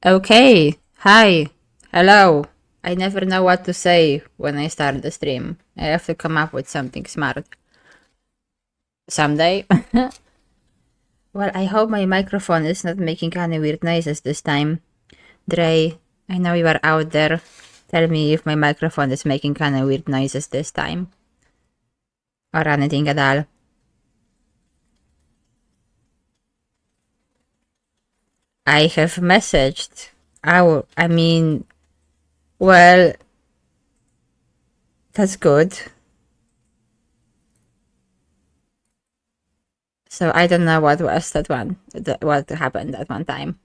Okay, hi, hello. I never know what to say when I start the stream. I have to come up with something smart. Someday. Well, I hope my microphone is not making any weird noises this time. Dre, I know you are out there. Tell me if my microphone is making any weird noises this time. Or anything at all. I have messaged. Well, that's good. So I don't know what was that one, what happened that one time.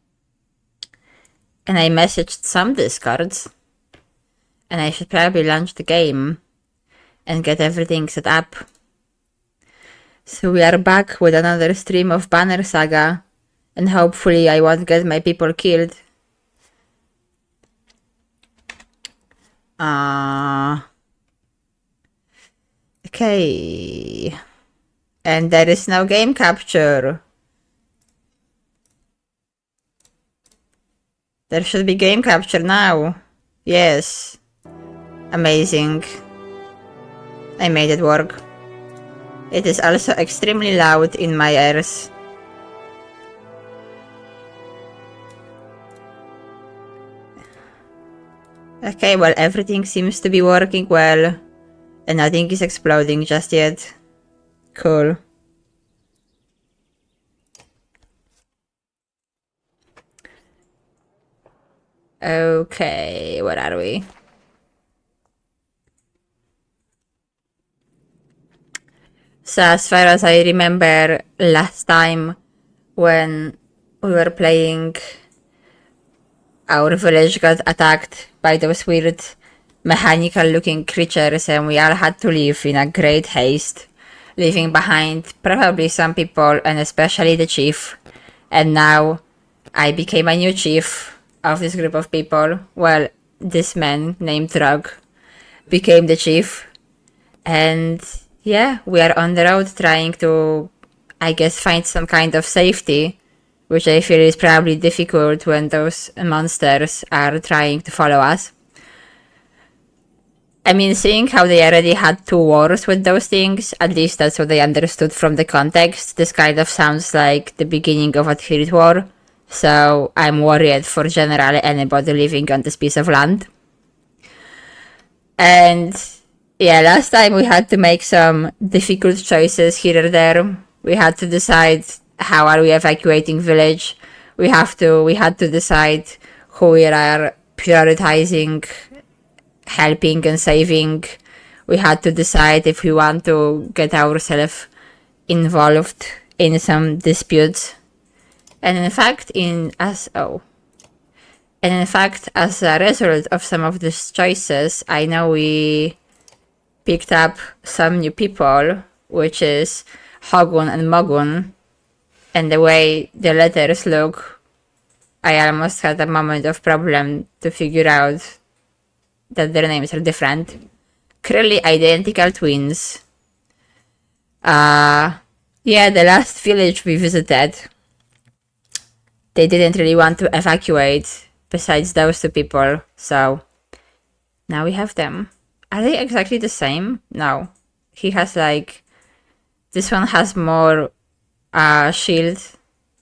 And I messaged some Discords. And I should probably launch the game and get everything set up. So we are back with another stream of Banner Saga. And hopefully I won't get my people killed. Okay. And there is no game capture. There should be game capture now. Yes. Amazing. I made it work. It is also extremely loud in my ears. Okay, well, everything seems to be working well. And nothing is exploding just yet. Cool. Okay, where are we? So as far as I remember, last time when we were playing, our village got attacked by those weird mechanical looking creatures and we all had to leave in a great haste, leaving behind probably some people and especially the chief. And now I became a new chief of this group of people. Well, this man named Rog became the chief. And yeah, we are on the road trying to, I guess, find some kind of safety, which I feel is probably difficult when those monsters are trying to follow us. I mean, seeing how they already had 2 wars with those things, at least that's what I understood from the context, this kind of sounds like the beginning of a third war, so I'm worried for generally anybody living on this piece of land. And yeah, last time we had to make some difficult choices here or there. We had to decide how are we evacuating village. We had to decide who we are prioritizing helping and saving. We had to decide if we want to get ourselves involved in some disputes. And in fact, as a result of some of these choices, I know we picked up some new people, which is Hogun and Mogun. And the way the letters look, I almost had a moment of problem to figure out that their names are different. Clearly identical twins. Yeah, the last village we visited, they didn't really want to evacuate besides those 2 people, so now we have them. Are they exactly the same? No. He has this one has more shield,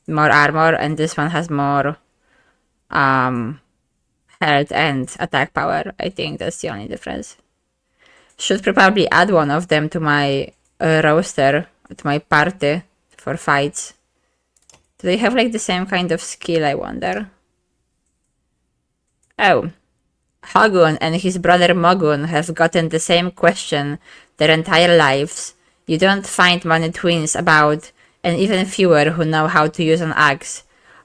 more armor, and this one has more health and attack power. I think that's the only difference. Should probably add one of them to my roster, to my party for fights. Do they have the same kind of skill, I wonder? Oh. Hagun and his brother Mogun have gotten the same question their entire lives. You don't find many twins about, and even fewer who know how to use an axe.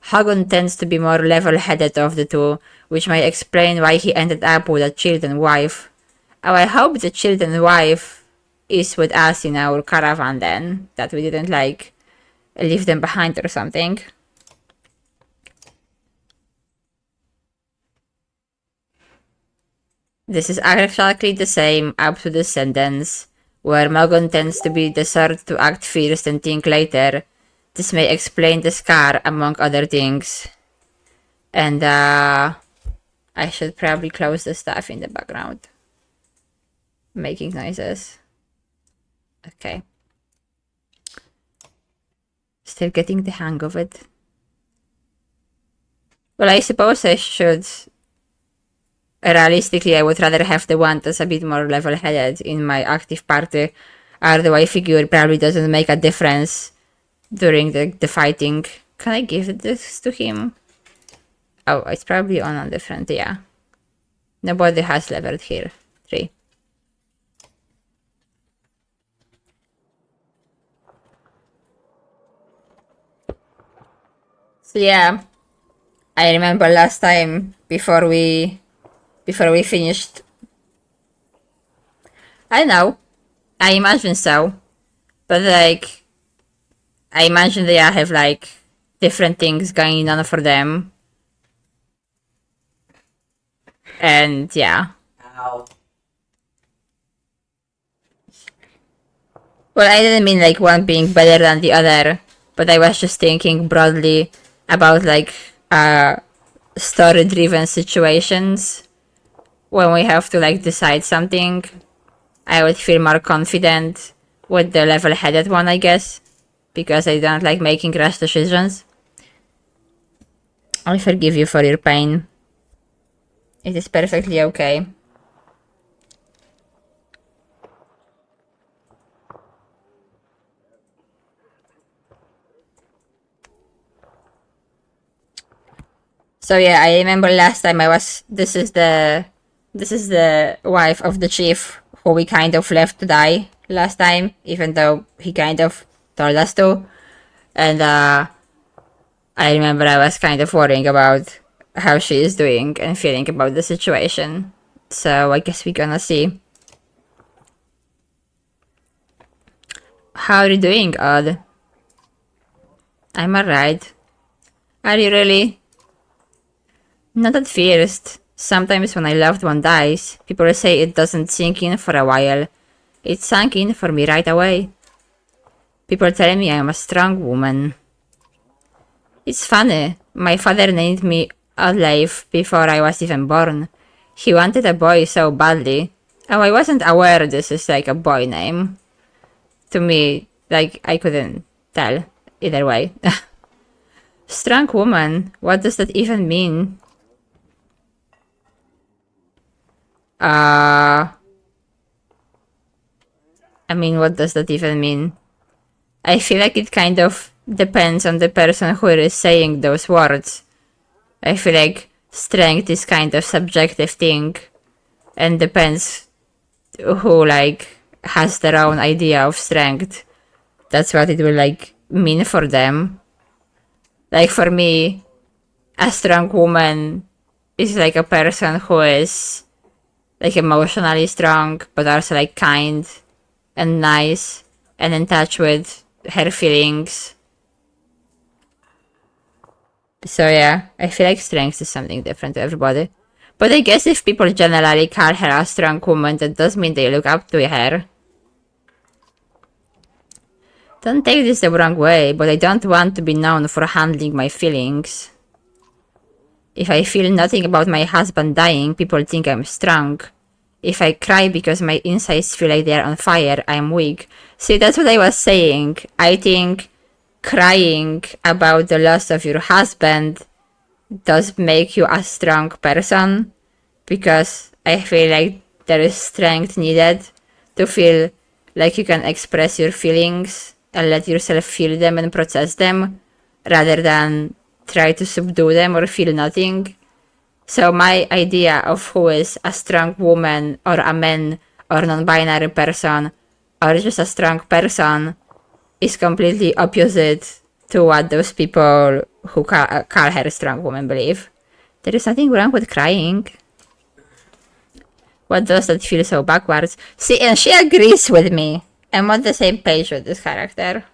Hagun tends to be more level-headed of the 2, which may explain why he ended up with a children wife. Oh, I hope the children wife is with us in our caravan then, that we didn't leave them behind or something. This is exactly the same up to the sentence, where Mogun tends to be the sort to act first and think later. This may explain the scar, among other things. And I should probably close the stuff in the background. Making noises. Okay. Still getting the hang of it. Well, I suppose I should... Realistically, I would rather have the one that's a bit more level-headed in my active party. Although I figure it probably doesn't make a difference during the fighting. Can I give this to him? Oh, it's probably on a different, yeah. Nobody has leveled here. 3. So yeah, I remember last time before we finished. I know, I imagine so, but like, I imagine they have like different things going on for them, and yeah. Ow. Well, I didn't mean like one being better than the other, but I was just thinking broadly about like story-driven situations. When we have to like decide something, I would feel more confident with the level-headed one, I guess, because I don't like making rash decisions. I forgive you for your pain. It is perfectly okay. So yeah, I remember last time I was. This is the wife of the chief who we kind of left to die last time, even though he kind of told us to. And I remember I was kind of worrying about how she is doing and feeling about the situation. So I guess we're gonna see. How are you doing, Odd? I'm alright. Are you really? Not at first. Sometimes when a loved one dies, people say it doesn't sink in for a while. It sank in for me right away. People tell me I'm a strong woman. It's funny, my father named me Olive before I was even born. He wanted a boy so badly. Oh, I wasn't aware this is like a boy name. To me, like, I couldn't tell either way. Strong woman, what does that even mean? I mean, what does that even mean? I feel like it kind of depends on the person who is saying those words. I feel like strength is kind of subjective thing and depends who like has their own idea of strength. That's what it will like mean for them. Like for me, a strong woman is like a person who is like emotionally strong, but also like kind and nice and in touch with her feelings. So yeah, I feel like strength is something different to everybody. But I guess if people generally call her a strong woman, that does mean they look up to her. Don't take this the wrong way, but I don't want to be known for handling my feelings. If I feel nothing about my husband dying, people think I'm strong. If I cry because my insides feel like they're on fire, I'm weak. See, that's what I was saying. I think crying about the loss of your husband does make you a strong person, because I feel like there is strength needed to feel like you can express your feelings and let yourself feel them and process them, rather than try to subdue them or feel nothing. So my idea of who is a strong woman or a man or non-binary person or just a strong person is completely opposite to what those people who call her a strong woman believe. There is nothing wrong with crying. What does that feel so backwards? See, and she agrees with me. I'm on the same page with this character.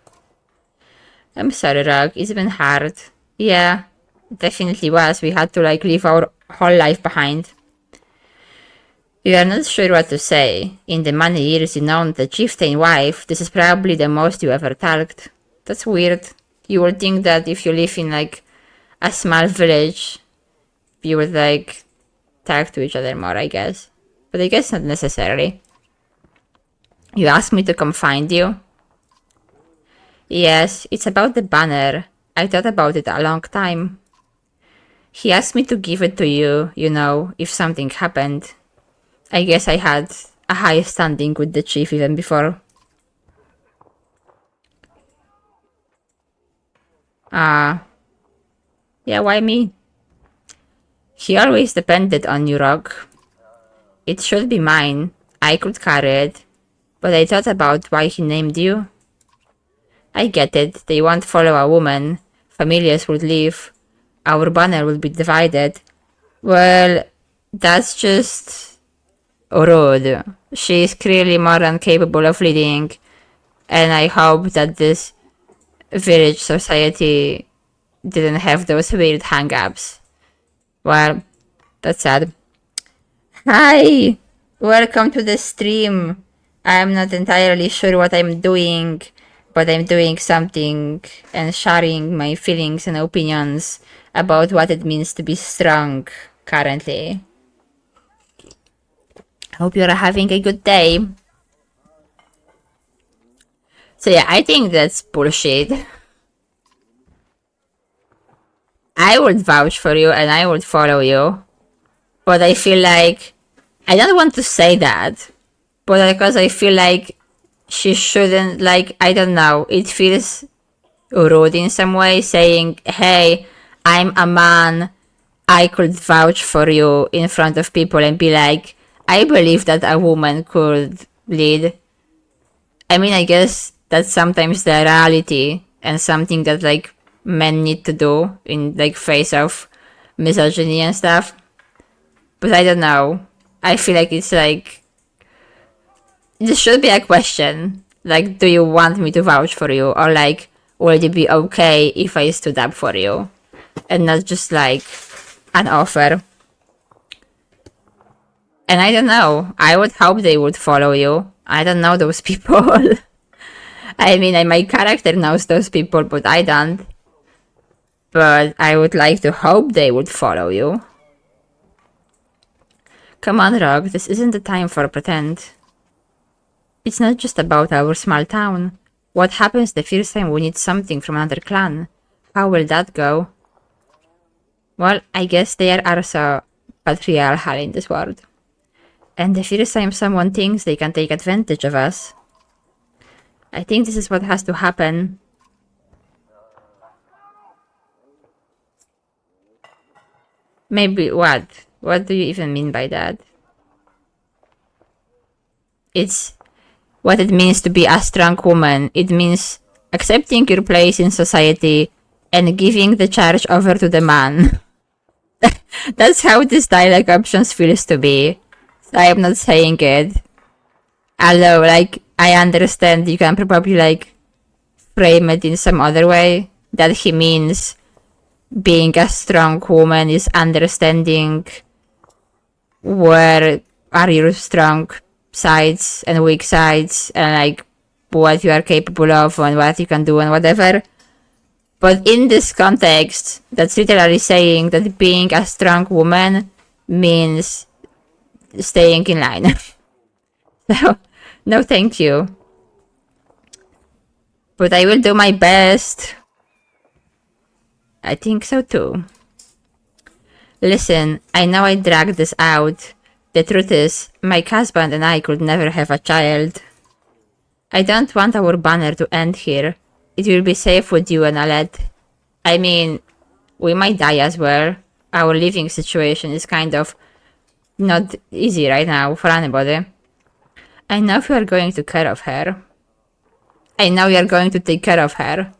I'm sorry, Rog. It's been hard. Yeah, it definitely was. We had to like leave our whole life behind. You are not sure what to say. In the many years you known the chieftain wife, this is probably the most you ever talked. That's weird. You would think that if you live in like a small village, you would like talk to each other more, I guess. But I guess not necessarily. You asked me to come find you? Yes, it's about the banner. I thought about it a long time. He asked me to give it to you, if something happened. I guess I had a high standing with the chief even before. Yeah, why me? He always depended on you, Rock. It should be mine. I could carry it. But I thought about why he named you. I get it. They won't follow a woman. Familiars would leave. Our banner would be divided. Well, that's just rude. She is clearly more than capable of leading. And I hope that this village society didn't have those weird hang-ups. Well, that's sad. Hi! Welcome to the stream. I'm not entirely sure what I'm doing, but I'm doing something and sharing my feelings and opinions about what it means to be strong currently. Hope you're having a good day. So yeah, I think that's bullshit. I would vouch for you and I would follow you. But I feel like I don't want to say that. But because I feel like she shouldn't, like, I don't know, it feels rude in some way saying, hey, I'm a man, I could vouch for you in front of people and be like, I believe that a woman could lead. I mean, I guess that's sometimes the reality and something that like men need to do in like face of misogyny and stuff. But I don't know. I feel like it's like this should be a question. Like, do you want me to vouch for you? Or like, would it be okay if I stood up for you? And not just like an offer. And I don't know. I would hope they would follow you. I don't know those people. I mean, my character knows those people, but I don't. But I would like to hope they would follow you. Come on, Rock, this isn't the time for pretend. It's not just about our small town. What happens the first time we need something from another clan? How will that go? Well, I guess they are also patriarchal in this world. And the first time someone thinks they can take advantage of us, I think this is what has to happen. Maybe what? What do you even mean by that? It's what it means to be a strong woman. It means accepting your place in society and giving the charge over to the man. That's how this dialogue options feels to be. I am not saying it. Although, like, I understand you can probably, like, frame it in some other way. That he means being a strong woman is understanding where are your strong sides and weak sides and, like, what you are capable of and what you can do and whatever. But in this context, that's literally saying that being a strong woman means staying in line. So, no thank you. But I will do my best. I think so too. Listen, I know I dragged this out. The truth is, my husband and I could never have a child. I don't want our banner to end here. It will be safe with you and Alette. I mean, we might die as well. Our living situation is kind of not easy right now for anybody. I know you are going to care of her. I know you are going to take care of her.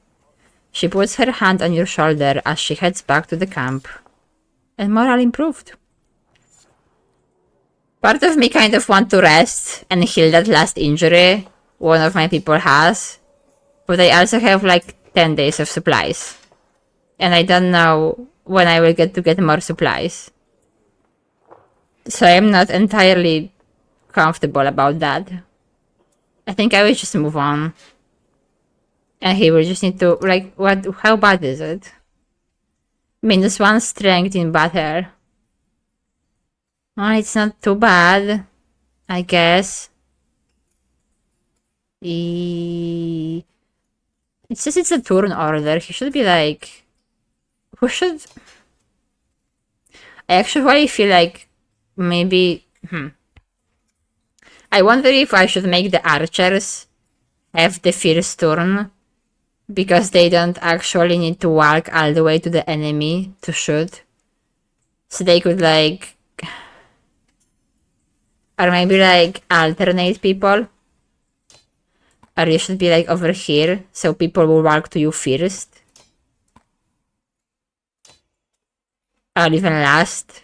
She puts her hand on your shoulder as she heads back to the camp. And morale improved. Part of me kind of want to rest and heal that last injury one of my people has. But I also have like 10 days of supplies. And I don't know when I will get to get more supplies. So I'm not entirely comfortable about that. I think I will just move on. And he will just need to, like, how bad is it? -1 strength in battle. Oh, it's not too bad, I guess. It says it's a turn order. He should be like... Who should... I actually feel like maybe... I wonder if I should make the archers have the first turn, because they don't actually need to walk all the way to the enemy to shoot. So they could like... Or maybe like alternate people. Or you should be like over here, so people will walk to you first. Or even last.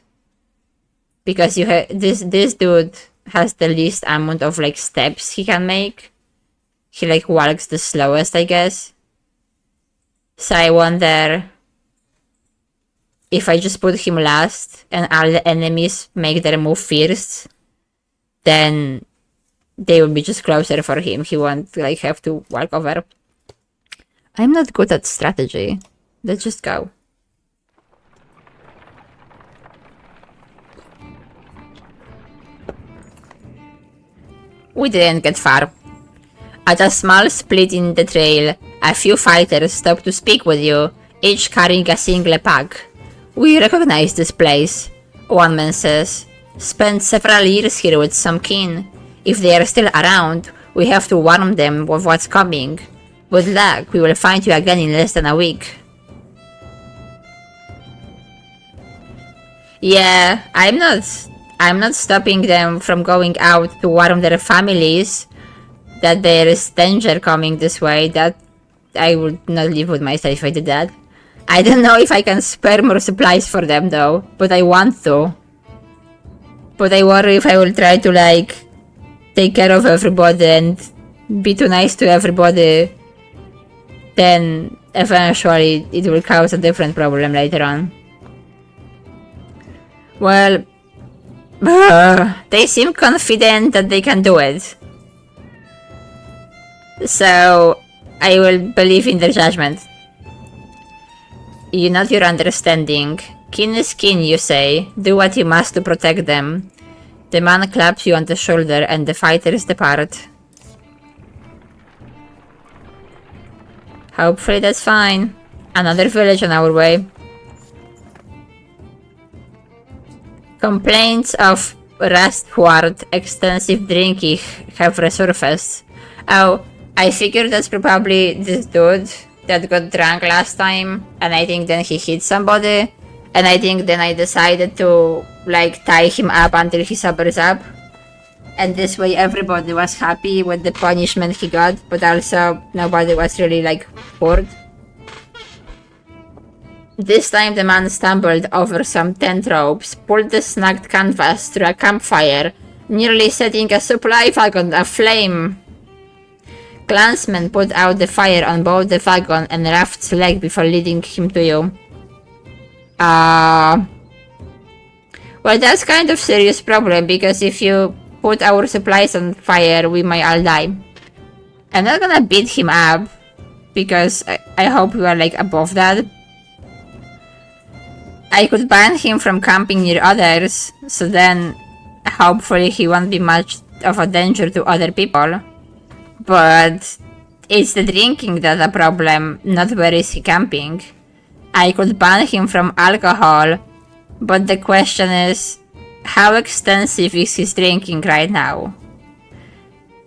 Because you have this dude has the least amount of like steps he can make. He like walks the slowest, I guess. So I wonder if I just put him last and all the enemies make their move first, then they will be just closer for him. He won't like have to walk over. I'm not good at strategy. Let's just go. We didn't get far. At a small split in the trail, a few fighters stopped to speak with you, each carrying a single pack. We recognize this place, one man says. Spent several years here with some kin. If they are still around, we have to warn them of what's coming. Good luck, we will find you again in less than a week. Yeah, I'm not stopping them from going out to warn their families that there is danger coming this way. That I would not live with myself if I did that. I don't know if I can spare more supplies for them though, but I want to. But I worry if I will try to like take care of everybody and be too nice to everybody, then eventually it will cause a different problem later on. Well, they seem confident that they can do it. So I will believe in their judgment. You nod your understanding. Kin is kin, you say. Do what you must to protect them. The man claps you on the shoulder and the fighters depart. Hopefully that's fine. Another village on our way. Complaints of rustward extensive drinking have resurfaced. Oh, I figured that's probably this dude that got drunk last time, and I think then he hit somebody, and I think then I decided to like tie him up until he sobers up, and this way everybody was happy with the punishment he got, but also nobody was really like bored. This time the man stumbled over some tent ropes, pulled the snagged canvas through a campfire, nearly setting a supply wagon aflame. Clansmen put out the fire on both the wagon and Raft's leg before leading him to you. Well, that's kind of serious problem, because if you put our supplies on fire, we might all die. I'm not gonna beat him up, because I hope we are like above that. I could ban him from camping near others, so then hopefully he won't be much of a danger to other people. But it's the drinking that's a problem, not where is he camping. I could ban him from alcohol, but the question is, how extensive is his drinking right now?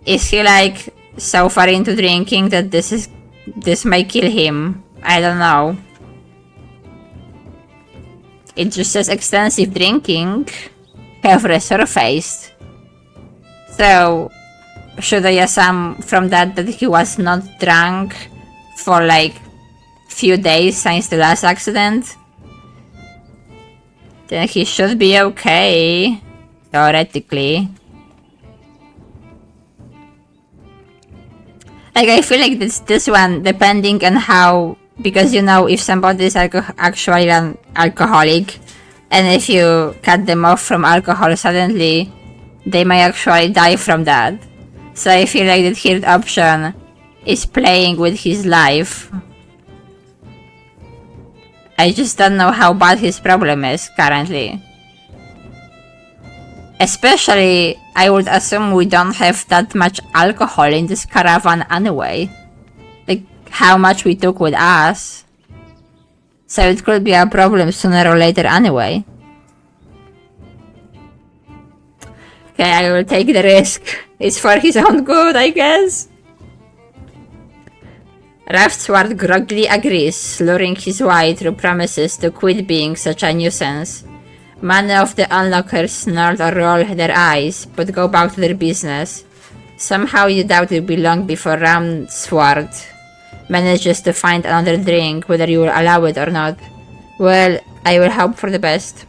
Is he like so far into drinking that this might kill him? I don't know. It just says extensive drinking have resurfaced. So should I assume from that he was not drunk for like few days since the last accident? Then he should be okay, theoretically. Like, I feel like this one, depending on how, because you know, if somebody is actually an alcoholic, and if you cut them off from alcohol suddenly, they may actually die from that. So I feel like the third option is playing with his life. I just don't know how bad his problem is currently. Especially, I would assume we don't have that much alcohol in this caravan anyway. Like, how much we took with us. So it could be a problem sooner or later anyway. Okay, I will take the risk. It's for his own good, I guess. Ravsward groggily agrees, luring his way through promises to quit being such a nuisance. Many of the onlookers snort or roll their eyes, but go back to their business. Somehow you doubt it will be long before Ravsward manages to find another drink, whether you will allow it or not. Well, I will hope for the best.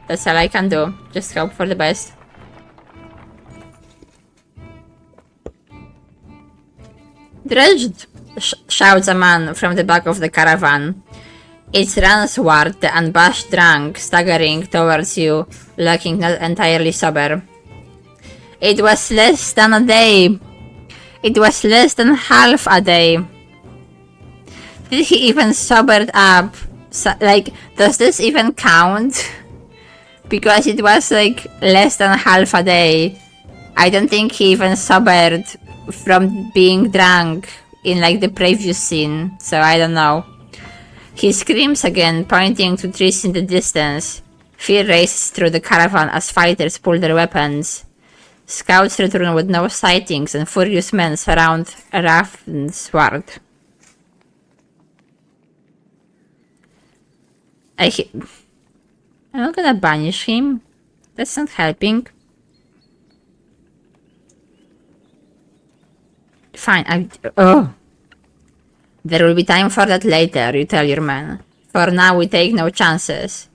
That's all I can do, just hope for the best. Dredged! Shouts a man from the back of the caravan. It's Ransward, the unabashed drunk, staggering towards you, looking not entirely sober. It was less than a day. It was less than half a day. Did he even sobered up? Like, does this even count? Because it was like less than half a day. I don't think he even sobered from being drunk in like the previous scene, so I don't know. He screams again, pointing to trees in the distance. Fear races through the caravan as fighters pull their weapons. Scouts return with no sightings and furious men surround Ravensward. I'm not gonna banish him. That's not helping. Fine, There will be time for that later, you tell your men. For now, we take no chances.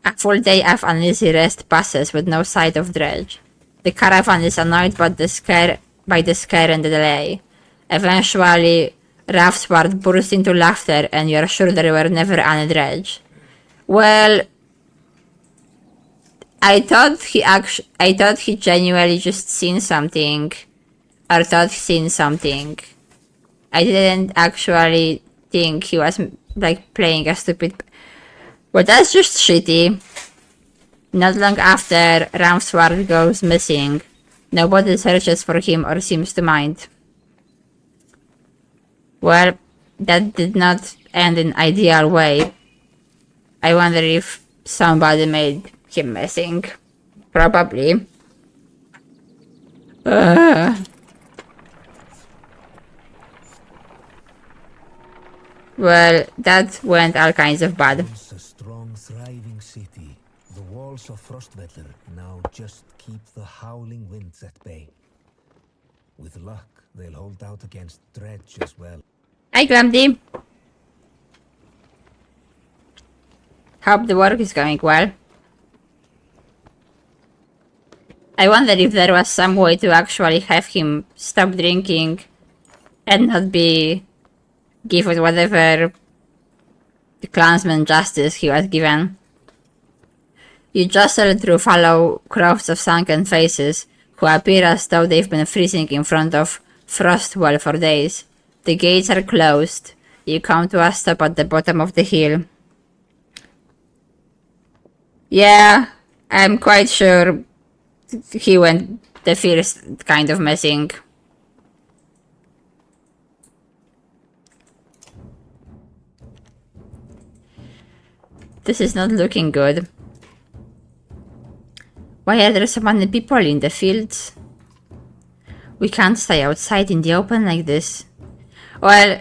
A full day of uneasy rest passes with no sight of Dredge. The caravan is annoyed by the scare and the delay. Eventually, Ravsward bursts into laughter and you're sure there were never any Dredge. Well, I thought he genuinely just seen something. Or thought seen something. I didn't actually think he was like playing a stupid. Well, that's just shitty. Not long after Ravsward goes missing, nobody searches for him or seems to mind. Well, that did not end in an ideal way. I wonder if somebody made him missing. Probably. Well, that went all kinds of bad. Once a strong, thriving city, the walls of Frostweather now just keep the howling winds at bay. With luck, they'll hold out against Dredge as well. Hi, Grumpy. Hope the work is going well. I wonder if there was some way to actually have him stop drinking and not be given whatever the clansman justice he was given. You jostle through fallow crowds of sunken faces who appear as though they've been freezing in front of Frostwell for days. The gates are closed. You come to a stop at the bottom of the hill. Yeah, I'm quite sure he went the first kind of missing. This is not looking good. Why are there so many people in the fields? We can't stay outside in the open like this. Well,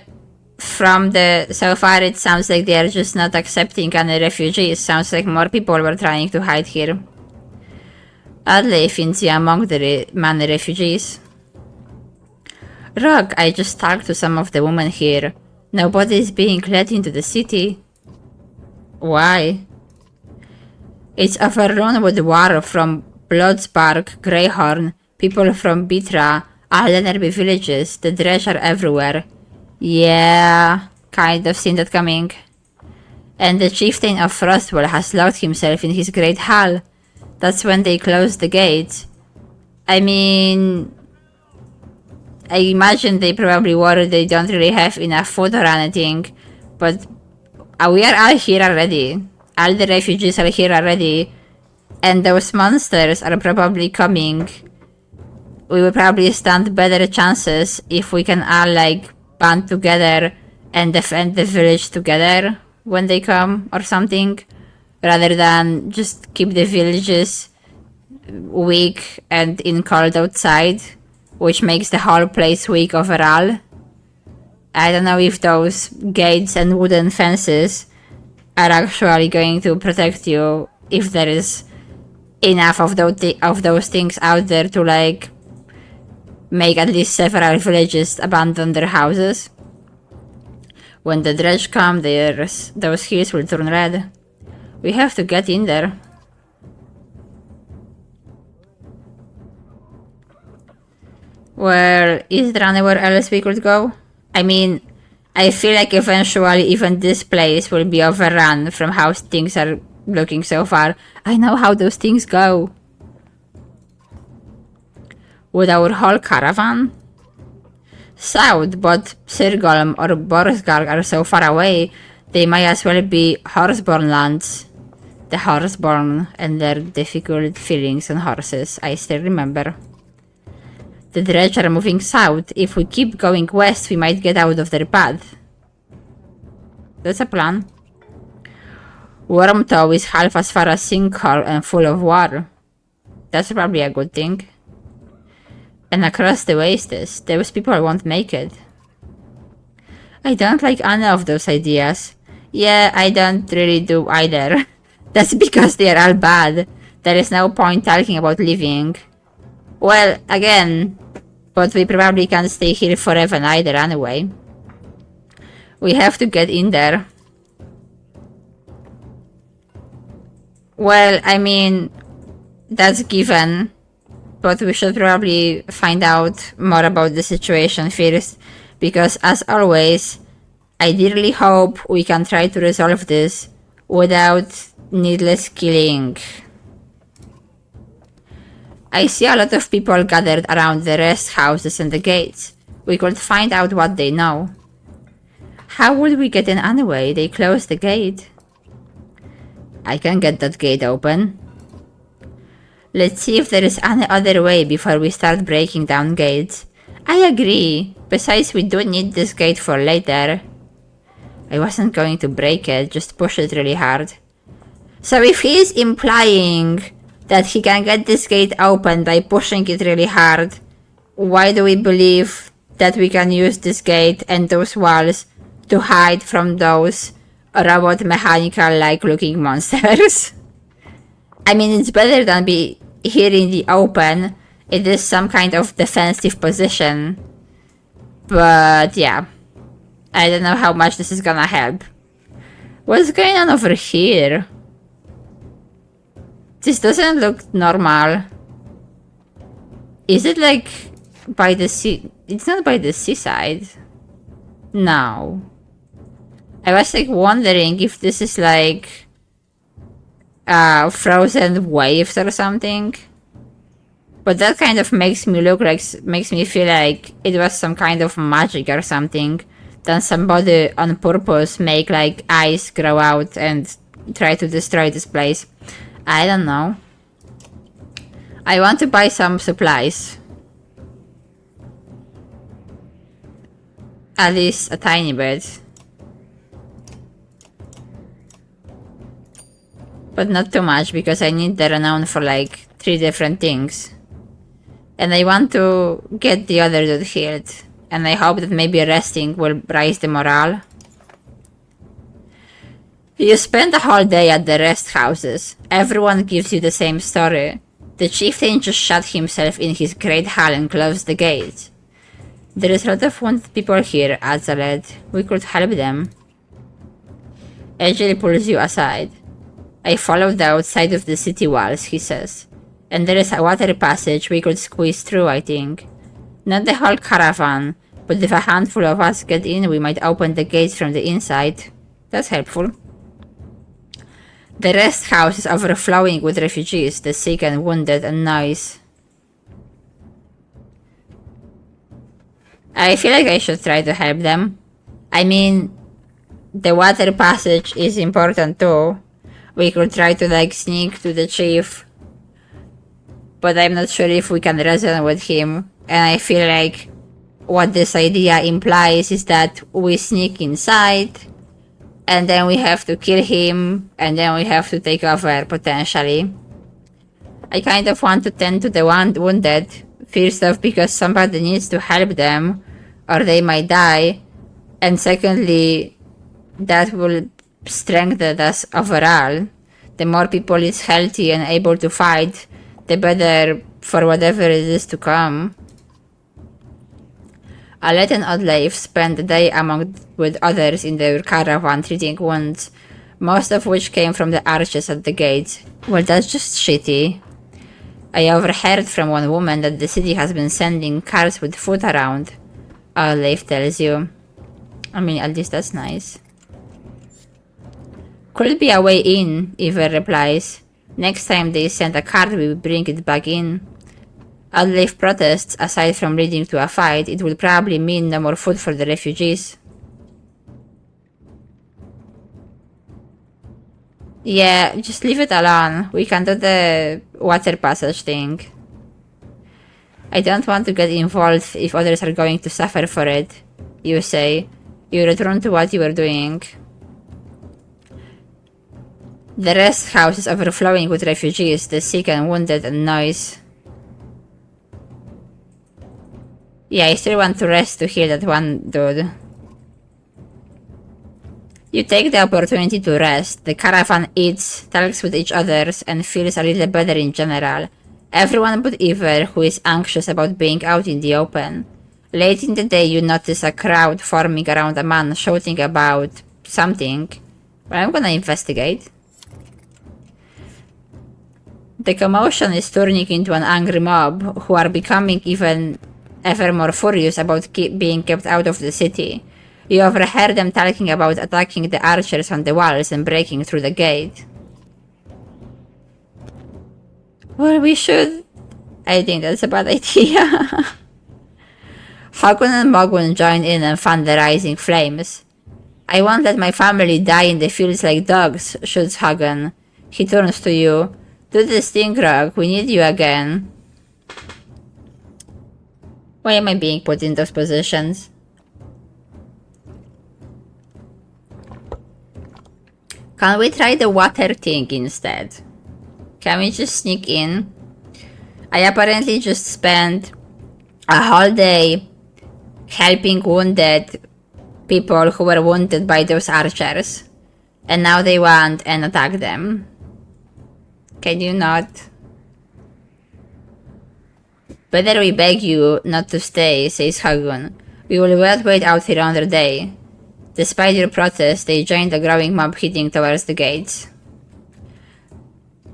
so far it sounds like they are just not accepting any refugees. Sounds like more people were trying to hide here. Oddly, Finzi among the many refugees. Rock, I just talked to some of the women here. Nobody is being let into the city. Why? It's overrun with war from Bloodspark, Greyhorn, people from Bitra, all the nearby villages. The Dredge are everywhere. Yeah, kind of seen that coming. And the chieftain of Frostwell has locked himself in his great hall. That's when they closed the gates. I mean, I imagine they probably worry they don't really have enough food or anything, but we are all here already. All the refugees are here already. and those monsters are probably coming, we will probably stand better chances if we can all like band together and defend the village together when they come or something, rather than just keep the villages weak and in cold outside, which makes the whole place weak overall. I don't know if those gates and wooden fences are actually going to protect you, if there is enough of those things out there to like make at least several villages abandon their houses. When the dredge come, those hills will turn red. We have to get in there. Well, is there anywhere else we could go? I mean, I feel like eventually even this place will be overrun from how things are looking so far. I know how those things go. With our whole caravan? South, but Sirgolm or Borsgarg are so far away, they might as well be horseborn lands. The horseborn and their difficult feelings on horses, I still remember. The dredge are moving south. If we keep going west, we might get out of their path. That's a plan. Wormtow is half as far as Sinkhole and full of water. That's probably a good thing. And across the wastes, those people won't make it. I don't like any of those ideas. Yeah, I don't really do either. That's because they are all bad. There is no point talking about living. Well, again, but we probably can't stay here forever either anyway. We have to get in there. Well, I mean, that's given. But we should probably find out more about the situation first. Because as always, I dearly hope we can try to resolve this without needless killing. I see a lot of people gathered around the rest houses and the gates. We could find out what they know. How would we get in anyway? They closed the gate. I can get that gate open. Let's see if there is any other way before we start breaking down gates. I agree. Besides, we do need this gate for later. I wasn't going to break it, just push it really hard. So if he is implying that he can get this gate open by pushing it really hard, why do we believe that we can use this gate and those walls to hide from those robot mechanical like looking monsters? I mean, it's better than be here in the open. It is some kind of defensive position. But yeah, I don't know how much this is gonna help. What's going on over here? This doesn't look normal. Is it like by the sea? It's not by the seaside. No. I was like wondering if this is like frozen waves or something. But that kind of makes me feel like it was some kind of magic or something. Then somebody on purpose make like ice grow out and try to destroy this place. I don't know. I want to buy some supplies. At least a tiny bit. But not too much, because I need the renown for like 3 different things. And I want to get the other dude healed. And I hope that maybe resting will raise the morale. You spend the whole day at the rest houses. Everyone gives you the same story. The chieftain just shut himself in his great hall and closed the gate. There is a lot of wounded people here, adds a lad. We could help them. Edgely pulls you aside. I followed the outside of the city walls, he says. And there is a water passage we could squeeze through, I think. Not the whole caravan, but if a handful of us get in, we might open the gates from the inside. That's helpful. The rest house is overflowing with refugees, the sick and wounded and noise. I feel like I should try to help them. I mean, the water passage is important too. We could try to like sneak to the chief but I'm not sure if we can resonate with him. And I feel like what this idea implies is that we sneak inside, and then we have to kill him, and then we have to take over, potentially. I kind of want to tend to the wounded, first off because somebody needs to help them, or they might die, and secondly, that will strengthen us overall. The more people is healthy and able to fight, the better for whatever it is to come. Alet and Oddleif spent the day with others in their caravan treating wounds, most of which came from the archers at the gate. Well, that's just shitty. I overheard from one woman that the city has been sending cars with food around. Oddleif tells you. I mean, at least that's nice. Could be a way in, Iver replies. Next time they send a cart, we will bring it back in. Oddleif protests, aside from leading to a fight, it will probably mean no more food for the refugees. Yeah, just leave it alone. We can do the water passage thing. I don't want to get involved if others are going to suffer for it, you say. You return to what you were doing. The rest house is overflowing with refugees, the sick and wounded and noise. Yeah, I still want to rest to heal that one dude. You take the opportunity to rest. The caravan eats, talks with each other, and feels a little better in general. Everyone but Iver, who is anxious about being out in the open. Late in the day, you notice a crowd forming around a man shouting about something. Well, I'm gonna investigate. The commotion is turning into an angry mob, who are becoming ever more furious about being kept out of the city. You overheard them talking about attacking the archers on the walls and breaking through the gate. Well, we should... I think that's a bad idea. Hagun and Mogun join in and fan the rising flames. I won't let my family die in the fields like dogs, shoots Hagun. He turns to you. Do this thing, Rog. We need you again. Why am I being put in those positions? Can we try the water thing instead? Can we just sneak in? I apparently just spent a whole day helping wounded people who were wounded by those archers. And now they want and attack them. Can you not? Better we beg you not to stay, says Hagun. We will not wait out here another day. Despite your protest, they joined the growing mob heading towards the gates.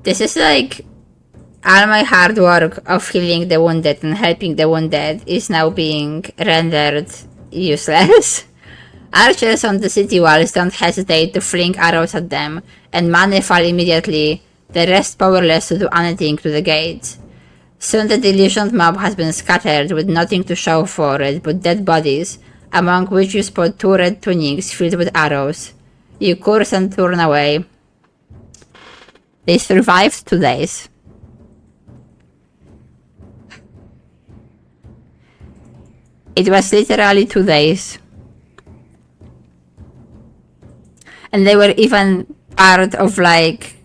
This is like all my hard work of healing the wounded and helping the wounded is now being rendered useless. Archers on the city walls don't hesitate to fling arrows at them, and many fall immediately, the rest powerless to do anything to the gates. Soon the delusioned mob has been scattered with nothing to show for it but dead bodies, among which you spot 2 red tunics filled with arrows. You curse and turn away. They survived 2 days. It was literally 2 days. And they were even part of like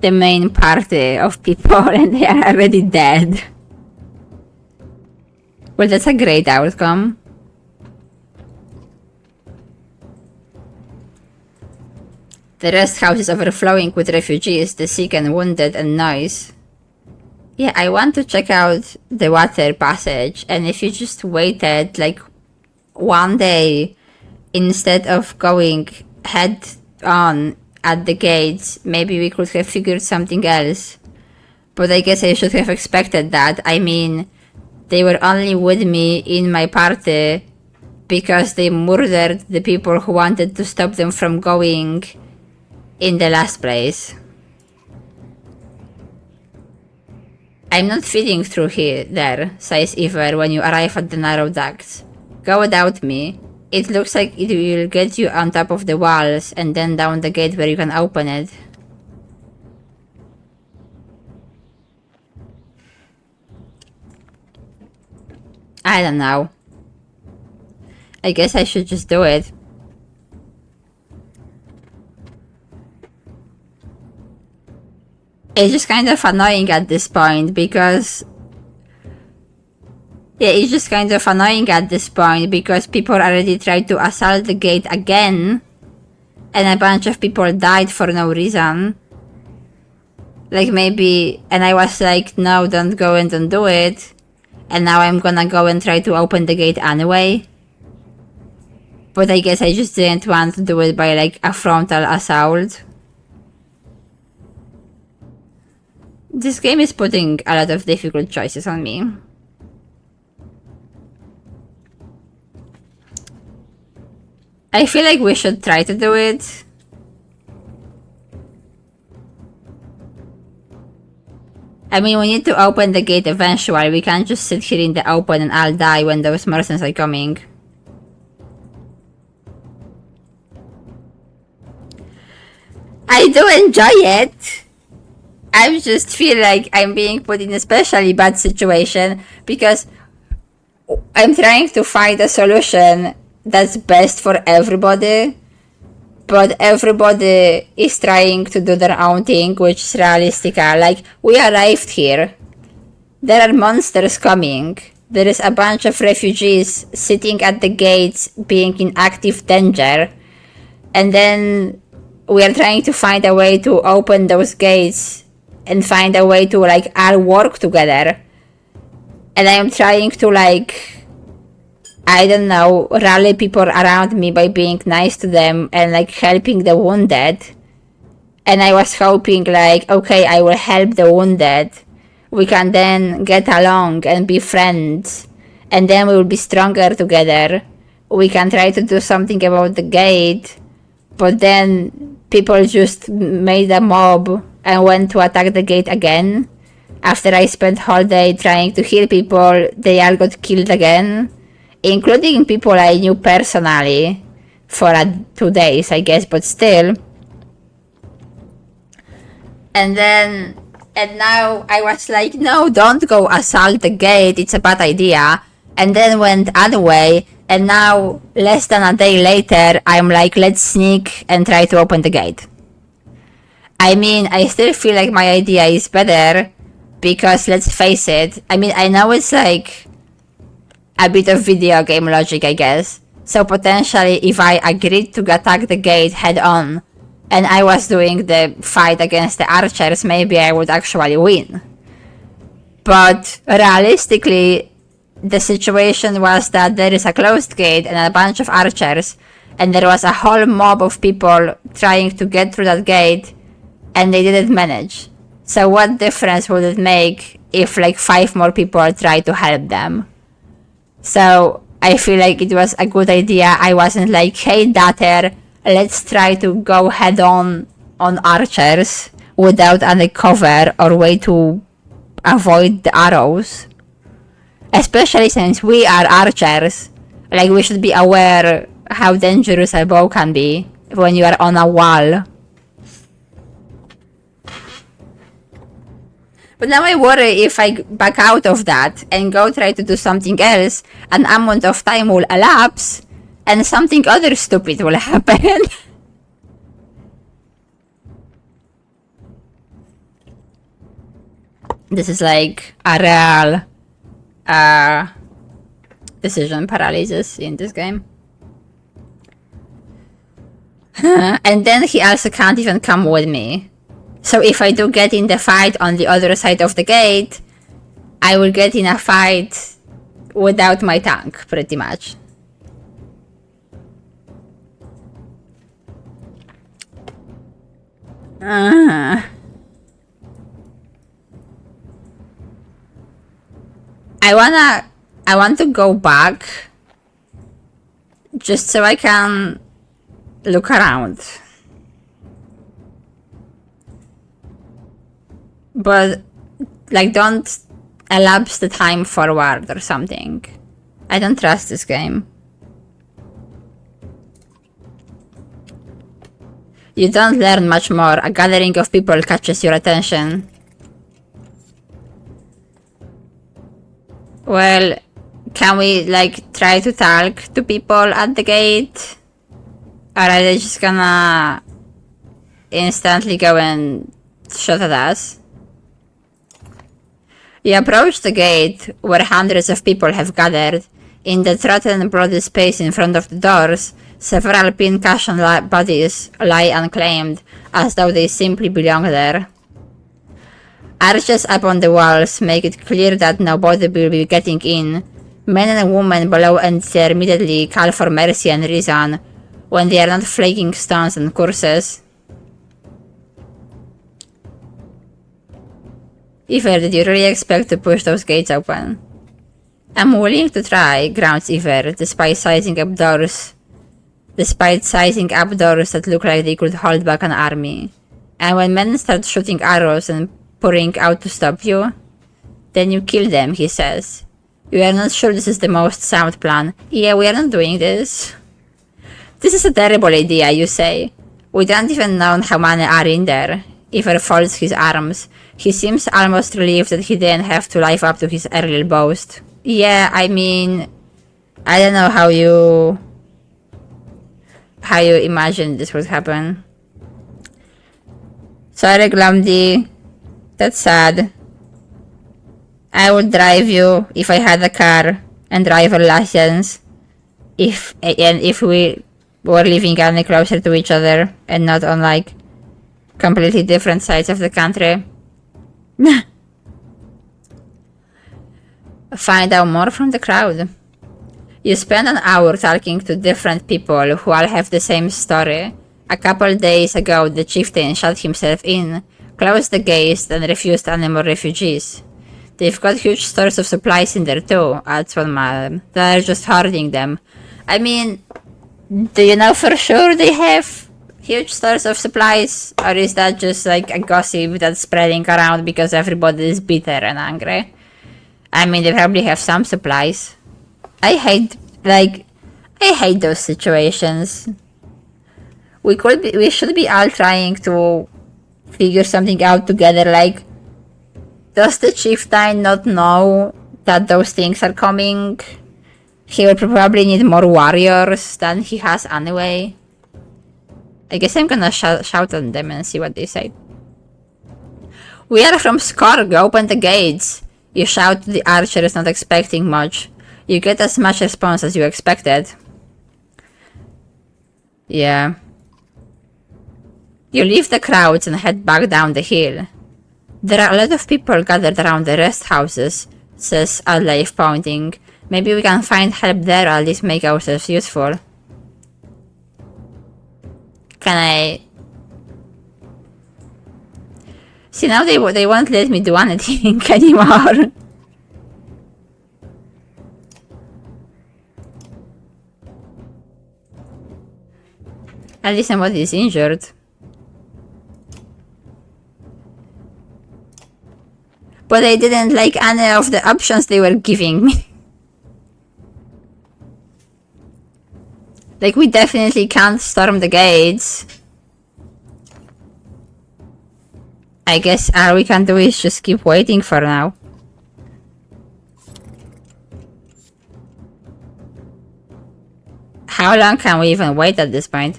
the main party of people and they are already dead. Well, that's a great outcome. The rest house is overflowing with refugees, the sick and wounded and noise. Yeah, I want to check out the water passage, and if you just waited like 1 day instead of going head on at the gates, maybe we could have figured something else. But I guess I should have expected that. I mean, they were only with me in my party because they murdered the people who wanted to stop them from going in the last place. I'm not feeding through here, there, says Iver when you arrive at the narrow ducts. Go without me. It looks like it will get you on top of the walls and then down the gate where you can open it. I don't know. I guess I should just do it. It's just kind of annoying at this point because... Yeah, it's just kind of annoying at this point because people already tried to assault the gate again and a bunch of people died for no reason. Like maybe... And I was like, no, don't go and don't do it. And now I'm gonna go and try to open the gate anyway. But I guess I just didn't want to do it by like a frontal assault. This game is putting a lot of difficult choices on me. I feel like we should try to do it. I mean, we need to open the gate eventually. We can't just sit here in the open and I'll die when those mercenaries are coming. I do enjoy it. I just feel like I'm being put in a especially bad situation because I'm trying to find a solution that's best for everybody, but everybody is trying to do their own thing, which is realistical. Like, we arrived here. There are monsters coming. There is a bunch of refugees sitting at the gates being in active danger. And then we are trying to find a way to open those gates and find a way to, like, all work together. And I am trying to, like, I don't know, rally people around me by being nice to them and, like, helping the wounded. And I was hoping, like, okay, I will help the wounded. We can then get along and be friends. And then we will be stronger together. We can try to do something about the gate. But then people just made a mob and went to attack the gate again. After I spent whole day trying to heal people, they all got killed again. Including people I knew personally for 2 days, I guess, but still. And now I was like, no, don't go assault the gate, it's a bad idea. And then went other way, and now, less than a day later, I'm like, let's sneak and try to open the gate. I mean, I still feel like my idea is better, because let's face it, I mean, I know it's like a bit of video game logic, I guess. So potentially, if I agreed to attack the gate head on, and I was doing the fight against the archers, maybe I would actually win. But realistically, the situation was that there is a closed gate and a bunch of archers, and there was a whole mob of people trying to get through that gate, and they didn't manage. So what difference would it make if like 5 more people tried to help them? So I feel like it was a good idea. I wasn't like, hey Dater, let's try to go head on archers without any cover or way to avoid the arrows. Especially since we are archers. Like, we should be aware how dangerous a bow can be when you are on a wall. But now I worry if I back out of that and go try to do something else, an amount of time will elapse and something other stupid will happen. This is like a real decision paralysis in this game. And then he also can't even come with me. So if I do get in the fight on the other side of the gate, I will get in a fight without my tank, pretty much. I want to go back just so I can look around. But, like, don't elapse the time forward or something. I don't trust this game. You don't learn much more. A gathering of people catches your attention. Well, Can we, like, try to talk to people at the gate? Or are they just gonna instantly go and shoot at us? You approach the gate, where hundreds of people have gathered. In the trodden bloody space in front of the doors, several pincushion bodies lie unclaimed, as though they simply belong there. Arches up on the walls make it clear that nobody will be getting in. Men and women below enter immediately call for mercy and reason, when they are not flaking stones and curses. Iver, did you really expect to push those gates open? I'm willing to try, grounds Iver, despite sizing up doors that look like they could hold back an army. And when men start shooting arrows and pouring out to stop you, then you kill them, he says. We are not sure this is the most sound plan. Yeah, we are not doing this. This is a terrible idea, you say. We don't even know how many are in there. Iver folds his arms. He seems almost relieved that he didn't have to live up to his earlier boast. Yeah, I mean, I don't know how you imagine this would happen. Sorry, Glumdy. That's sad. I would drive you if I had a car and driver license. If we were living any closer to each other and not on like completely different sides of the country. Find out more from the crowd. You spend an hour talking to different people who all have the same story. A couple days ago, the chieftain shut himself in, closed the gates, and refused any more refugees. They've got huge stores of supplies in there too, adds one man. They're just hoarding them. I mean, do you know for sure they have huge stores of supplies? Or is that just like a gossip that's spreading around because everybody is bitter and angry? I mean, they probably have some supplies. I hate those situations. We should be all trying to figure something out together. Like, does the chieftain not know that those things are coming? He will probably need more warriors than he has anyway. I guess I'm gonna shout on them and see what they say. We are from Skorg, open the gates. You shout to the archers, not expecting much. You get as much response as you expected. Yeah. You leave the crowds and head back down the hill. There are a lot of people gathered around the rest houses, says Adleif, pointing. Maybe we can find help there or at least make ourselves useful. Can I... See, now they won't let me do anything anymore. At least somebody is injured. But I didn't like any of the options they were giving me. Like, we definitely can't storm the gates. I guess all we can do is just keep waiting for now. How long can we even wait at this point?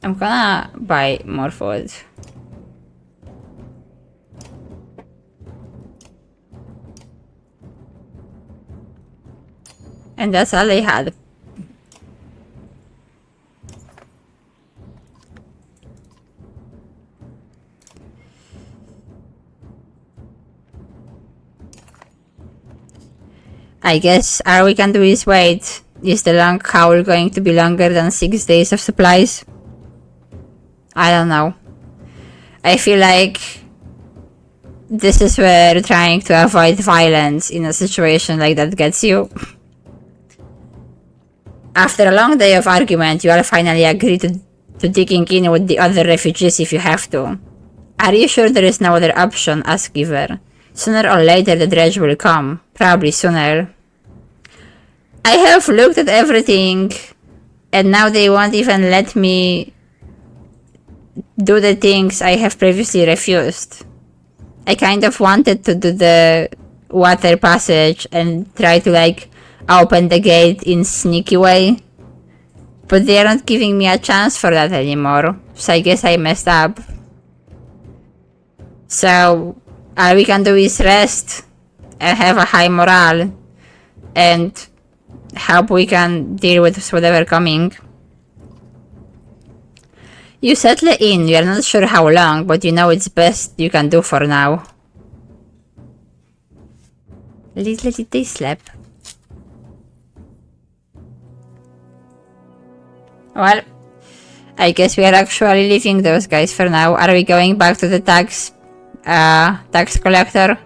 I'm gonna buy more food. And that's all I had. I guess all we can do is wait. Is the long haul going to be longer than 6 days of supplies? I don't know. I feel like this is where trying to avoid violence in a situation like that gets you. After a long day of argument, you all finally agree to digging in with the other refugees if you have to. Are you sure there is no other option? Asks Giver. Sooner or later the dredge will come. Probably sooner. I have looked at everything, and now they won't even let me do the things I have previously refused. I kind of wanted to do the water passage and try to like open the gate in sneaky way. But they are not giving me a chance for that anymore. So I guess I messed up. So all we can do is rest and have a high morale and hope we can deal with whatever coming. You settle in, we are not sure how long, but you know it's best you can do for now. Little did they sleep. Well, I guess we are actually leaving those guys for now. Are we going back to the tax collector?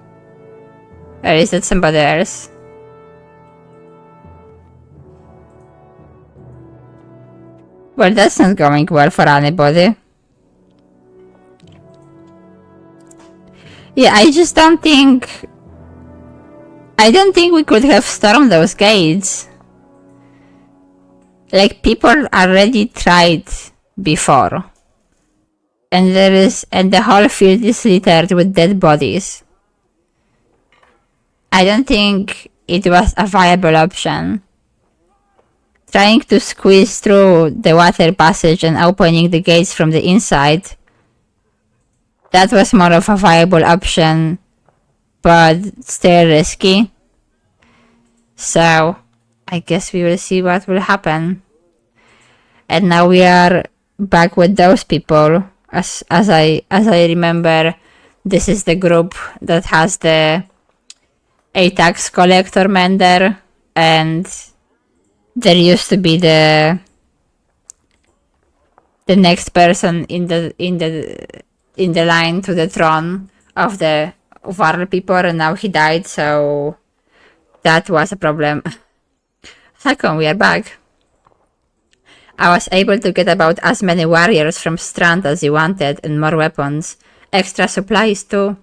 Or is it somebody else? Well, that's not going well for anybody. Yeah, I don't think we could have stormed those gates. Like, people already tried before. And the whole field is littered with dead bodies. I don't think it was a viable option. Trying to squeeze through the water passage and opening the gates from the inside, that was more of a viable option, but still risky. So, I guess we will see what will happen. And now we are back with those people. As I remember, this is the group that has a tax collector mender, and there used to be the next person in the line to the throne of our people, and now he died, so that was a problem. How come we are back? I was able to get about as many warriors from Strand as you wanted, and more weapons. Extra supplies too.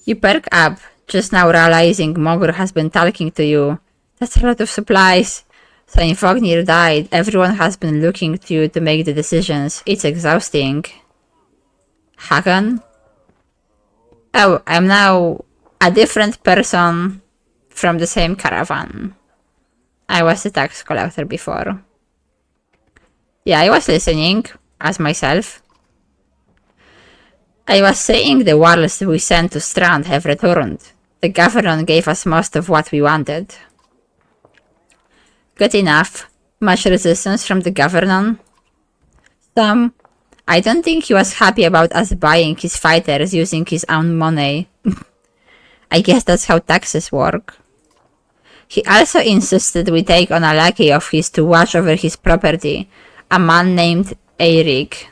You perk up, just now realizing Mogur has been talking to you. That's a lot of supplies. So Infognir died. Everyone has been looking to you to make the decisions. It's exhausting. Hagan? Oh, I'm now a different person from the same caravan. I was the tax collector before. Yeah, I was listening, as myself. I was saying the warless we sent to Strand have returned. The governor gave us most of what we wanted. Good enough. Much resistance from the governor? Some. I don't think he was happy about us buying his fighters using his own money. I guess that's how taxes work. He also insisted we take on a lackey of his to watch over his property, a man named Eirik.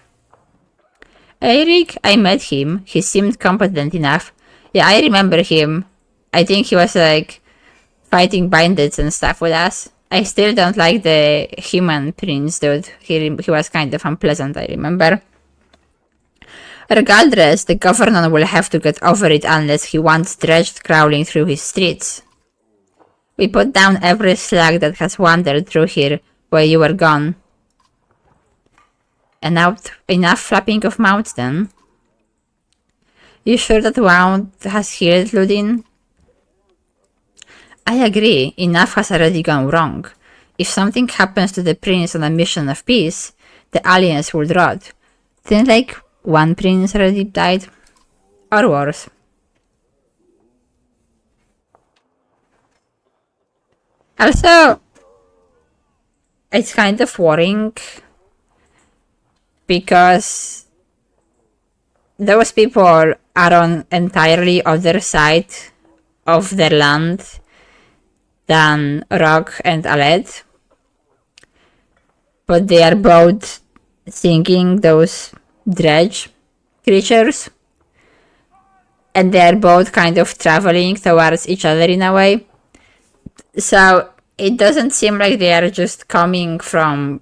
Eirik? I met him. He seemed competent enough. Yeah, I remember him. I think he was like fighting bandits and stuff with us. I still don't like the human prince dude. He was kind of unpleasant, I remember. Regardless, the governor will have to get over it unless he wants dredged crawling through his streets. We put down every slag that has wandered through here while you were gone. And now enough flapping of mouths then. You sure that wound has healed, Ludin? I agree, enough has already gone wrong. If something happens to the prince on a mission of peace, the alliance will rot. Didn't like one prince already died? Or worse. Also, it's kind of worrying because those people are on entirely other side of their land than Rock and Aled, but they are both singing those dredge creatures, and they are both kind of traveling towards each other in a way. So it doesn't seem like they are just coming from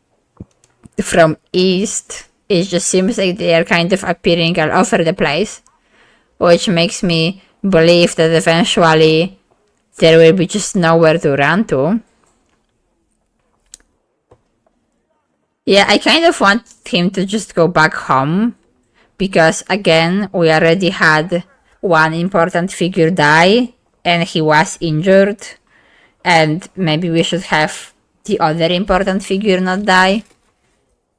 east. It just seems like they are kind of appearing all over the place, which makes me believe that eventually there will be just nowhere to run to. Yeah, I kind of want him to just go back home, because again, we already had one important figure die and he was injured, and maybe we should have the other important figure not die.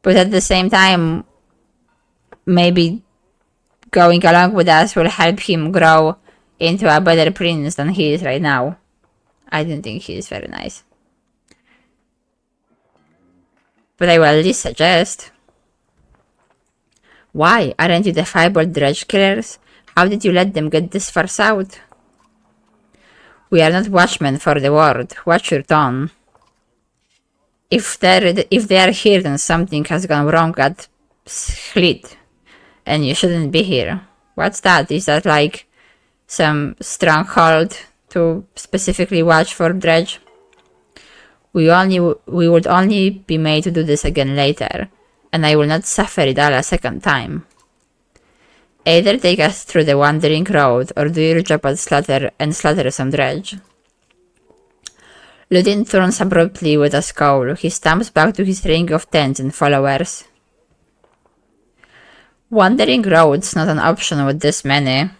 But at the same time, maybe going along with us will help him grow into a better prince than he is right now. I don't think he is very nice. But I will at least suggest. Why? Aren't you the fireball dredge killers? How did you let them get this far south? We are not watchmen for the world. Watch your tone. If they are here, then something has gone wrong at Schlit, and you shouldn't be here. What's that? Is that like some stronghold to specifically watch for dredge? We would only be made to do this again later, and I will not suffer it all a second time. Either take us through the wandering road, or do your job and slaughter some dredge. Ludin turns abruptly with a scowl. He stumps back to his ring of tents and followers. Wandering roads not an option with this many.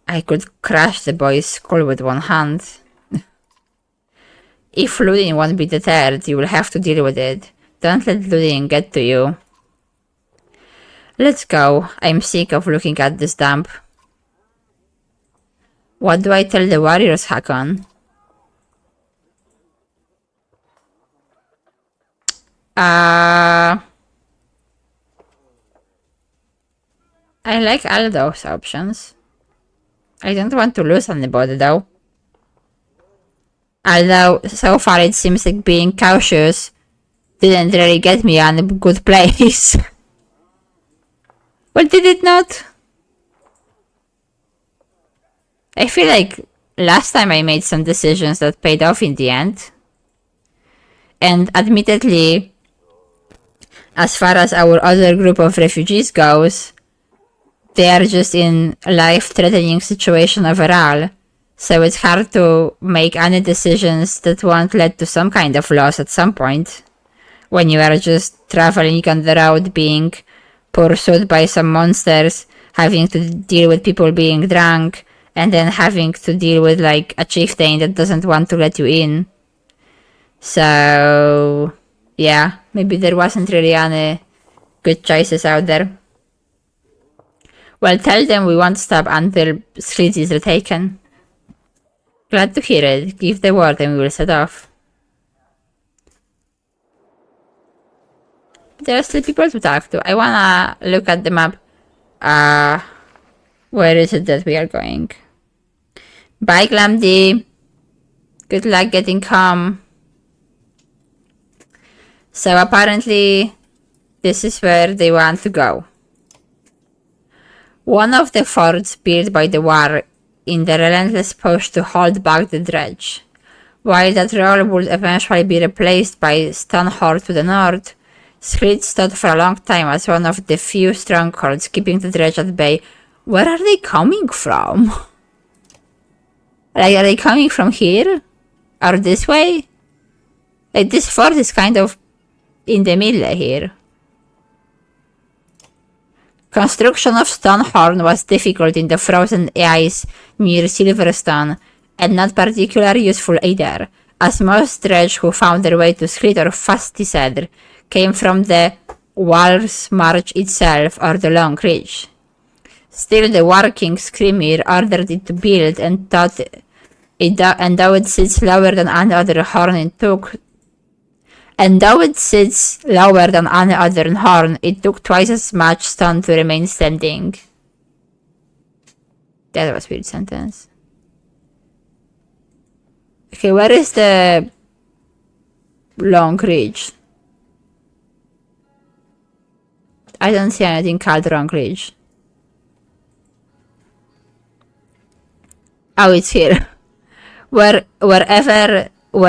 I could crush the boy's skull with one hand. If Ludin won't be deterred, you will have to deal with it. Don't let Ludin get to you. Let's go. I'm sick of looking at this dump. What do I tell the warriors, Hakon? I like all those options. I don't want to lose anybody though. Although, so far it seems like being cautious didn't really get me on a good place. Well, did it not? I feel like last time I made some decisions that paid off in the end. And admittedly, as far as our other group of refugees goes, they are just in a life-threatening situation overall. So it's hard to make any decisions that won't lead to some kind of loss at some point. When you are just traveling on the road being pursued by some monsters, having to deal with people being drunk, and then having to deal with like a chieftain that doesn't want to let you in. So yeah, maybe there wasn't really any good choices out there. Well, tell them we won't stop until Schlit is retaken. Glad to hear it. Give the word and we will set off. There are still people to talk to. I wanna look at the map. Where is it that we are going? Bye, Glamdy. Good luck getting home. So apparently, this is where they want to go. One of the forts built by the war in the relentless push to hold back the dredge. While that role would eventually be replaced by Stonehorn to the north, Schlit stood for a long time as one of the few strongholds keeping the dredge at bay. Where are they coming from? Like, are they coming from here? Or this way? Like, this fort is kind of in the middle here. Construction of Stonehorn was difficult in the frozen ice near Silverstone, and not particularly useful either, as most dredge who found their way to Schlit or Fastyseder came from the Walr's March itself or the Long Ridge. Still, the War King Skrimir ordered it to build, and though it sits lower than any other horn it took twice as much stone to remain standing. That was a weird sentence. Okay, where is the Long Ridge? I don't see anything called Long Ridge. Oh, it's here. Where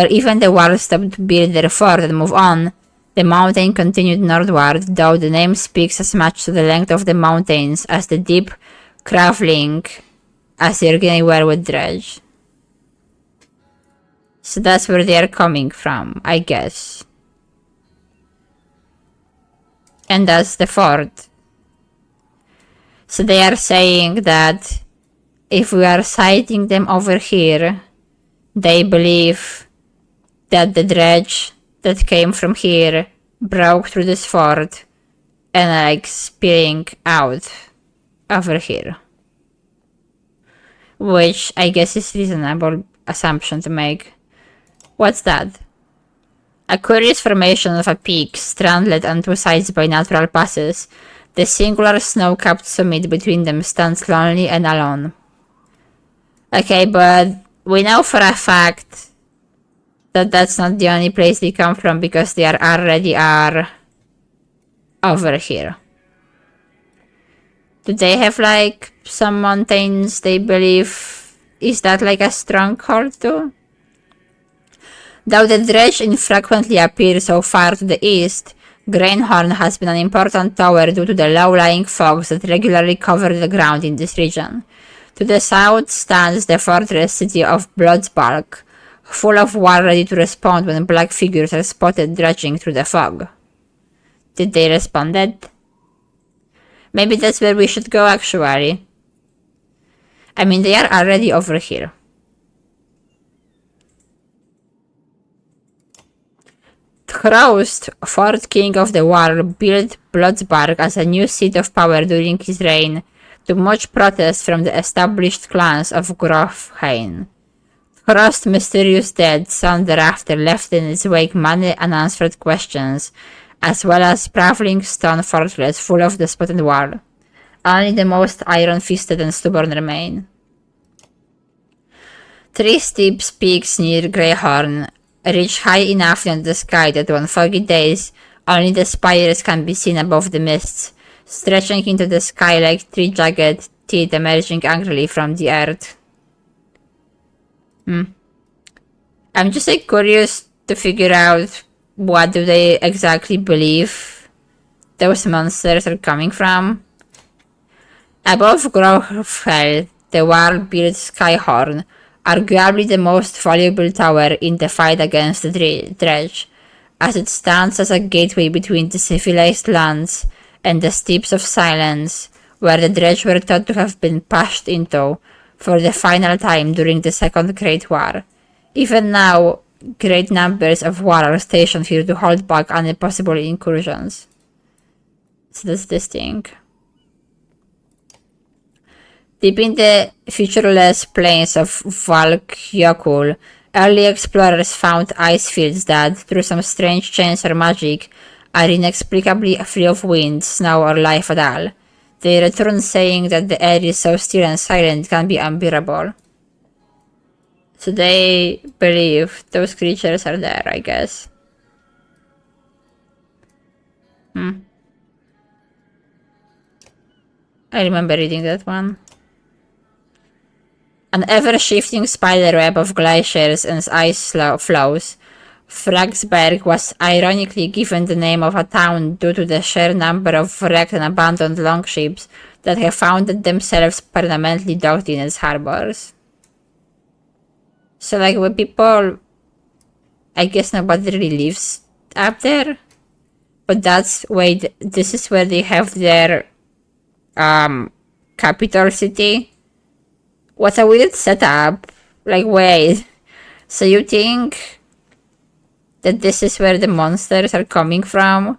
even the walls stopped to build their fort and move on, the mountain continued northward, though the name speaks as much to the length of the mountains as the deep craveling as you're getting were with dredge. So that's where they are coming from, I guess. And that's the fort. So they are saying that if we are sighting them over here, they believe that the dredge that came from here broke through this fort and like spilling out over here. Which I guess is reasonable assumption to make. What's that? A curious formation of a peak, stranded on two sides by natural passes. The singular snow-capped summit between them stands lonely and alone. Okay, but we know for a fact that that's not the only place they come from because they already are over here. Do they have like some mountains they believe? Is that like a stronghold too? Though the dredge infrequently appears so far to the east, Greenhorn has been an important tower due to the low-lying fogs that regularly cover the ground in this region. To the south stands the fortress city of Bloodsbalk, full of war ready to respond when black figures are spotted dredging through the fog. Did they respond? Maybe that's where we should go actually. I mean, they are already over here. Hrost, fourth king of the war, built Bloodsbark as a new seat of power during his reign, to much protest from the established clans of Grofheim. Hrost's mysterious death soon thereafter left in its wake many unanswered questions, as well as sprawling stone fortress full of despoted war. Only the most iron-fisted and stubborn remain. Three steep peaks near Greyhorn reach high enough in the sky that on foggy days only the spires can be seen above the mists, stretching into the sky like three jagged teeth emerging angrily from the earth. I'm just like curious to figure out what do they exactly believe those monsters are coming from. Above Grofhel, the war-built Skyhorn, arguably the most valuable tower in the fight against the dredge, as it stands as a gateway between the civilized lands and the steeps of silence, where the dredge were thought to have been pushed into for the final time during the Second Great War. Even now, great numbers of war are stationed here to hold back any possible incursions. So that's this thing. Deep in the featureless plains of Valkjökull, early explorers found ice fields that, through some strange chance or magic, are inexplicably free of wind, snow, or life at all. They return saying that the air is so still and silent it can be unbearable. So they believe those creatures are there, I guess. I remember reading that one. An ever-shifting spiderweb of glaciers and ice flows, Fragsberg was ironically given the name of a town due to the sheer number of wrecked and abandoned longships that have found themselves permanently docked in its harbors. So like when people, I guess nobody really lives up there, but that's wait, this is where they have their capital city. What a weird setup. Like, wait. So you think that this is where the monsters are coming from?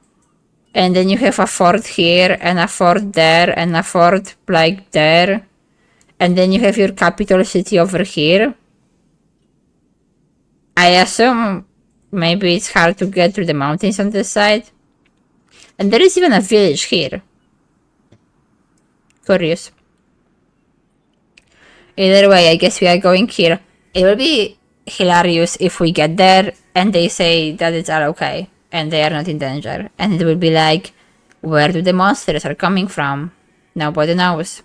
And then you have a fort here, and a fort there, and a fort, like, there. And then you have your capital city over here. I assume maybe it's hard to get through the mountains on this side. And there is even a village here. Curious. Either way, I guess we are going here. It will be hilarious if we get there and they say that it's all okay and they are not in danger. And it will be like, where do the monsters are coming from? Nobody knows.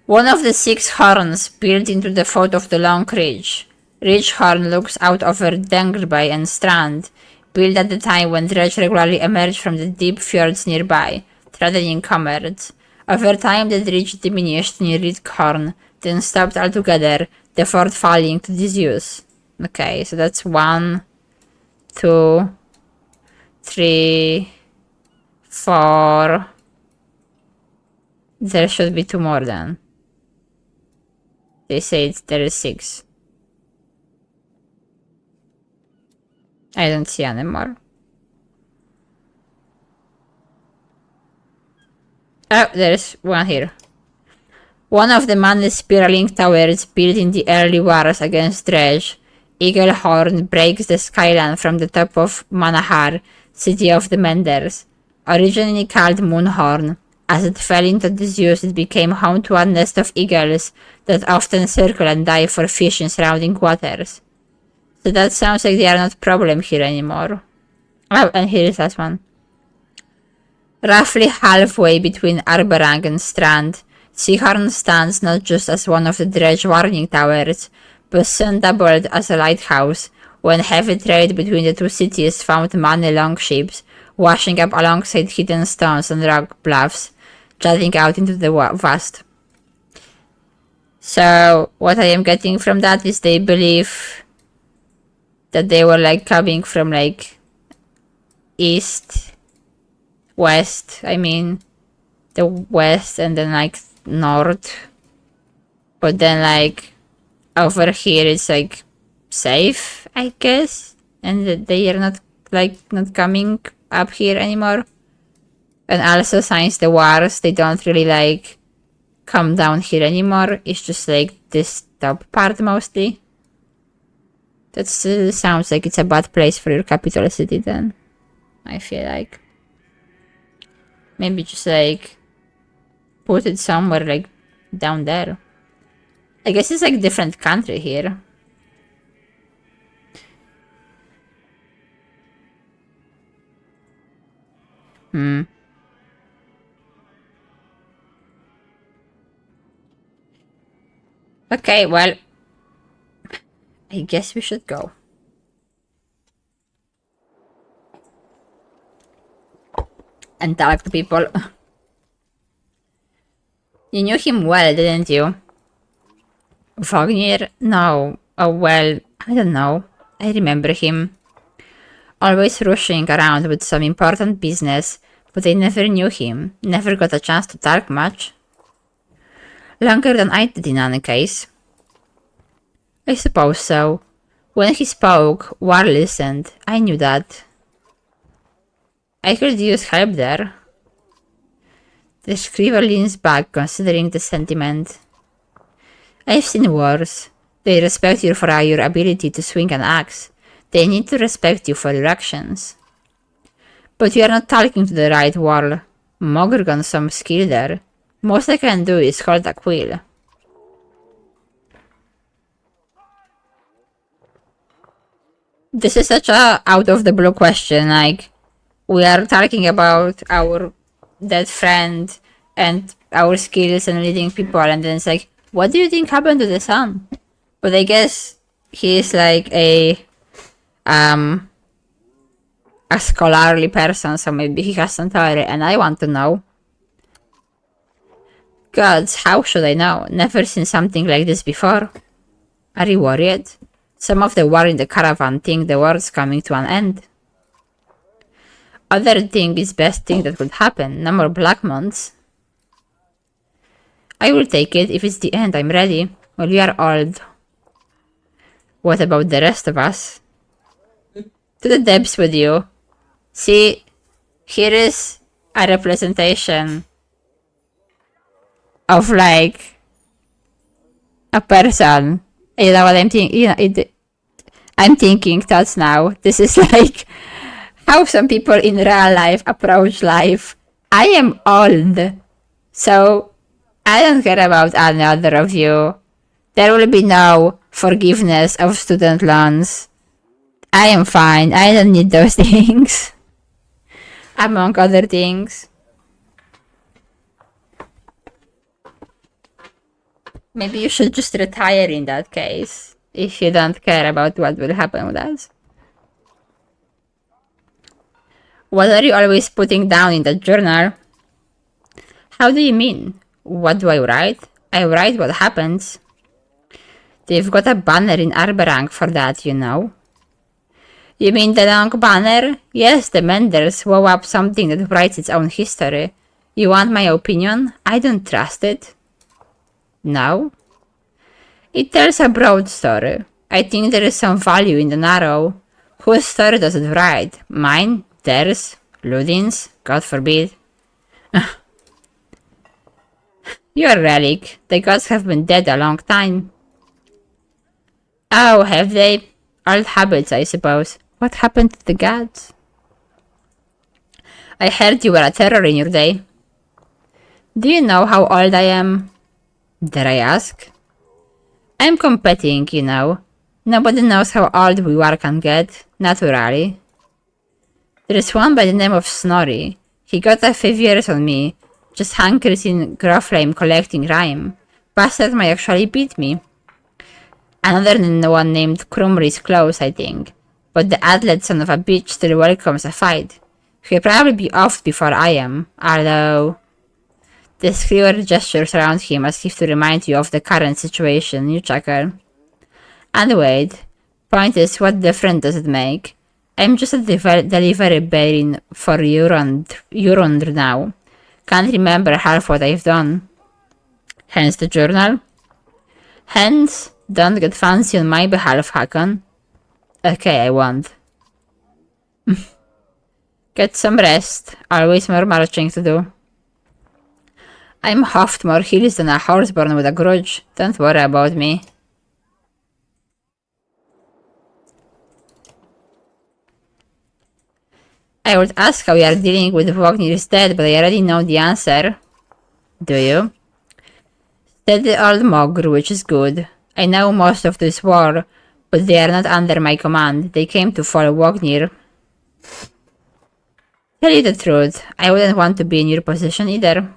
One of the 6 horns built into the foot of the long ridge. Ridgehorn looks out over Dengerbay and Strand, built at the time when dredge regularly emerged from the deep fjords nearby, threatening commerce. Over time, the dredge diminished near Ridgehorn, then stopped altogether, the fort falling to disuse. Okay, so that's 1, 2, 3, 4, There should be 2 more then. They say there is 6. I don't see anymore. Oh, there's one here. One of the manly spiraling towers built in the early wars against Dredge, Eaglehorn breaks the skyline from the top of Manahar, city of the Menders. Originally called Moonhorn, as it fell into disuse it became home to a nest of eagles that often circle and dive for fish in surrounding waters. So that sounds like they are not problem here anymore. Oh, and here is last one. Roughly halfway between Arberang and Strand, Seahorn stands not just as one of the Dredge warning towers, but soon doubled as a lighthouse when heavy trade between the two cities found many longships washing up alongside hidden stones and rock bluffs, jutting out into the vast. So what I am getting from that is they believe that they were like coming from like east, west, I mean the west and then like north, but then like over here it's like safe, I guess, and that they are not coming up here anymore. And also since the wars, they don't really like come down here anymore. It's just like this top part mostly. That still sounds like it's a bad place for your capital city then, I feel like. Maybe just like put it somewhere like down there. I guess it's like different country here. Okay, well, I guess we should go. And talk to people. You knew him well, didn't you? Vognir? No. Oh, well, I don't know. I remember him. Always rushing around with some important business, but I never knew him. Never got a chance to talk much. Longer than I did in any case. I suppose so. When he spoke, War listened. I knew that. I could use help there. The scriver leans back, considering the sentiment. I've seen wars. They respect you for your ability to swing an axe. They need to respect you for your actions. But you are not talking to the right wall. Mogr got some skill there. Most I can do is hold a quill. This is such a out of the blue question, like, we are talking about our dead friend and our skills and leading people, and then it's like, what do you think happened to the son? But I guess he is like a scholarly person, so maybe he has some theory, and I want to know. Gods, how should I know? Never seen something like this before. Are you worried? Some of the war in the caravan think the world's coming to an end. Other think it's best thing that could happen, no more black months. I will take it if it's the end, I'm ready. Well, we are old. What about the rest of us? To the depths with you. See, here is a representation of like a person. You know what I'm thinking? You know, I'm thinking thoughts now. This is like how some people in real life approach life. I am old, so I don't care about any other of you. There will be no forgiveness of student loans. I am fine. I don't need those things. Among other things. Maybe you should just retire in that case, if you don't care about what will happen with us. What are you always putting down in that journal? How do you mean? What do I write? I write what happens. They've got a banner in Arberang for that, you know. You mean the long banner? Yes, the Menders woke up something that writes its own history. You want my opinion? I don't trust it. No? It tells a broad story. I think there is some value in the narrow. Whose story does it write? Mine? Theirs? Ludin's? God forbid. You're a relic. The gods have been dead a long time. Oh, have they? Old habits, I suppose. What happened to the gods? I heard you were a terror in your day. Do you know how old I am? Dare I ask? I'm competing, you know. Nobody knows how old we war can get, naturally. There is one by the name of Snorri. He got a 5 years on me. Just hankers in Growflame collecting rhyme. Bastard might actually beat me. Another one named Krumr is close, I think. But the athlete son of a bitch still welcomes a fight. He'll probably be off before I am, although... The skewer gestures around him as if to remind you of the current situation, you chuckle. And wait, point is, what difference does it make? I'm just a delivery bearing for Eurond now. Can't remember half what I've done. Hence the journal. Hence, don't get fancy on my behalf, Hakon. Okay, I won't. Get some rest, always more marching to do. I'm huffed more hills than a horseborn with a grudge. Don't worry about me. I would ask how you are dealing with Vognir's dead, but I already know the answer. Do you? Steady old Mogr, which is good. I know most of this war, but they are not under my command. They came to follow Vognir. Tell you the truth, I wouldn't want to be in your position either.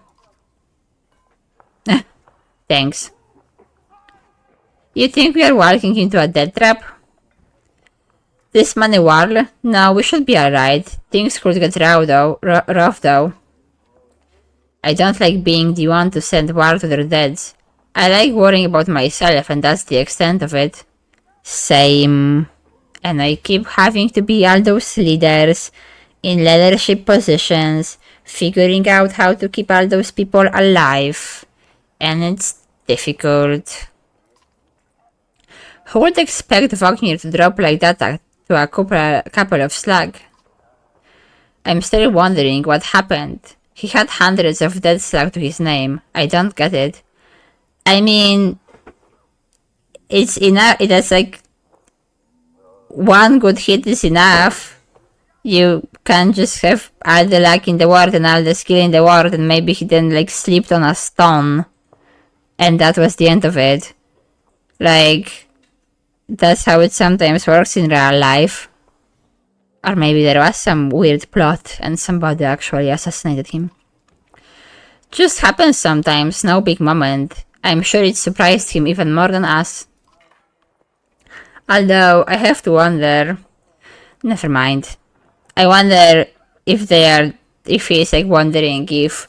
Thanks. You think we are walking into a death trap? This money war? No, we should be alright. Things could get rough though. I don't like being the one to send war to their deads. I like worrying about myself, and that's the extent of it. Same. And I keep having to be all those leaders in leadership positions, figuring out how to keep all those people alive. And it's difficult. Who would expect Vognir to drop like that to a couple of slag? I'm still wondering what happened. He had hundreds of dead slag to his name. I don't get it. I mean, it's enough. It's like one good hit is enough. You can just have all the luck in the world and all the skill in the world, and maybe he then like slipped on a stone. And that was the end of it. Like, that's how it sometimes works in real life. Or maybe there was some weird plot and somebody actually assassinated him. Just happens sometimes, no big moment. I'm sure it surprised him even more than us. Although, I have to wonder... Never mind. I wonder if he's like wondering if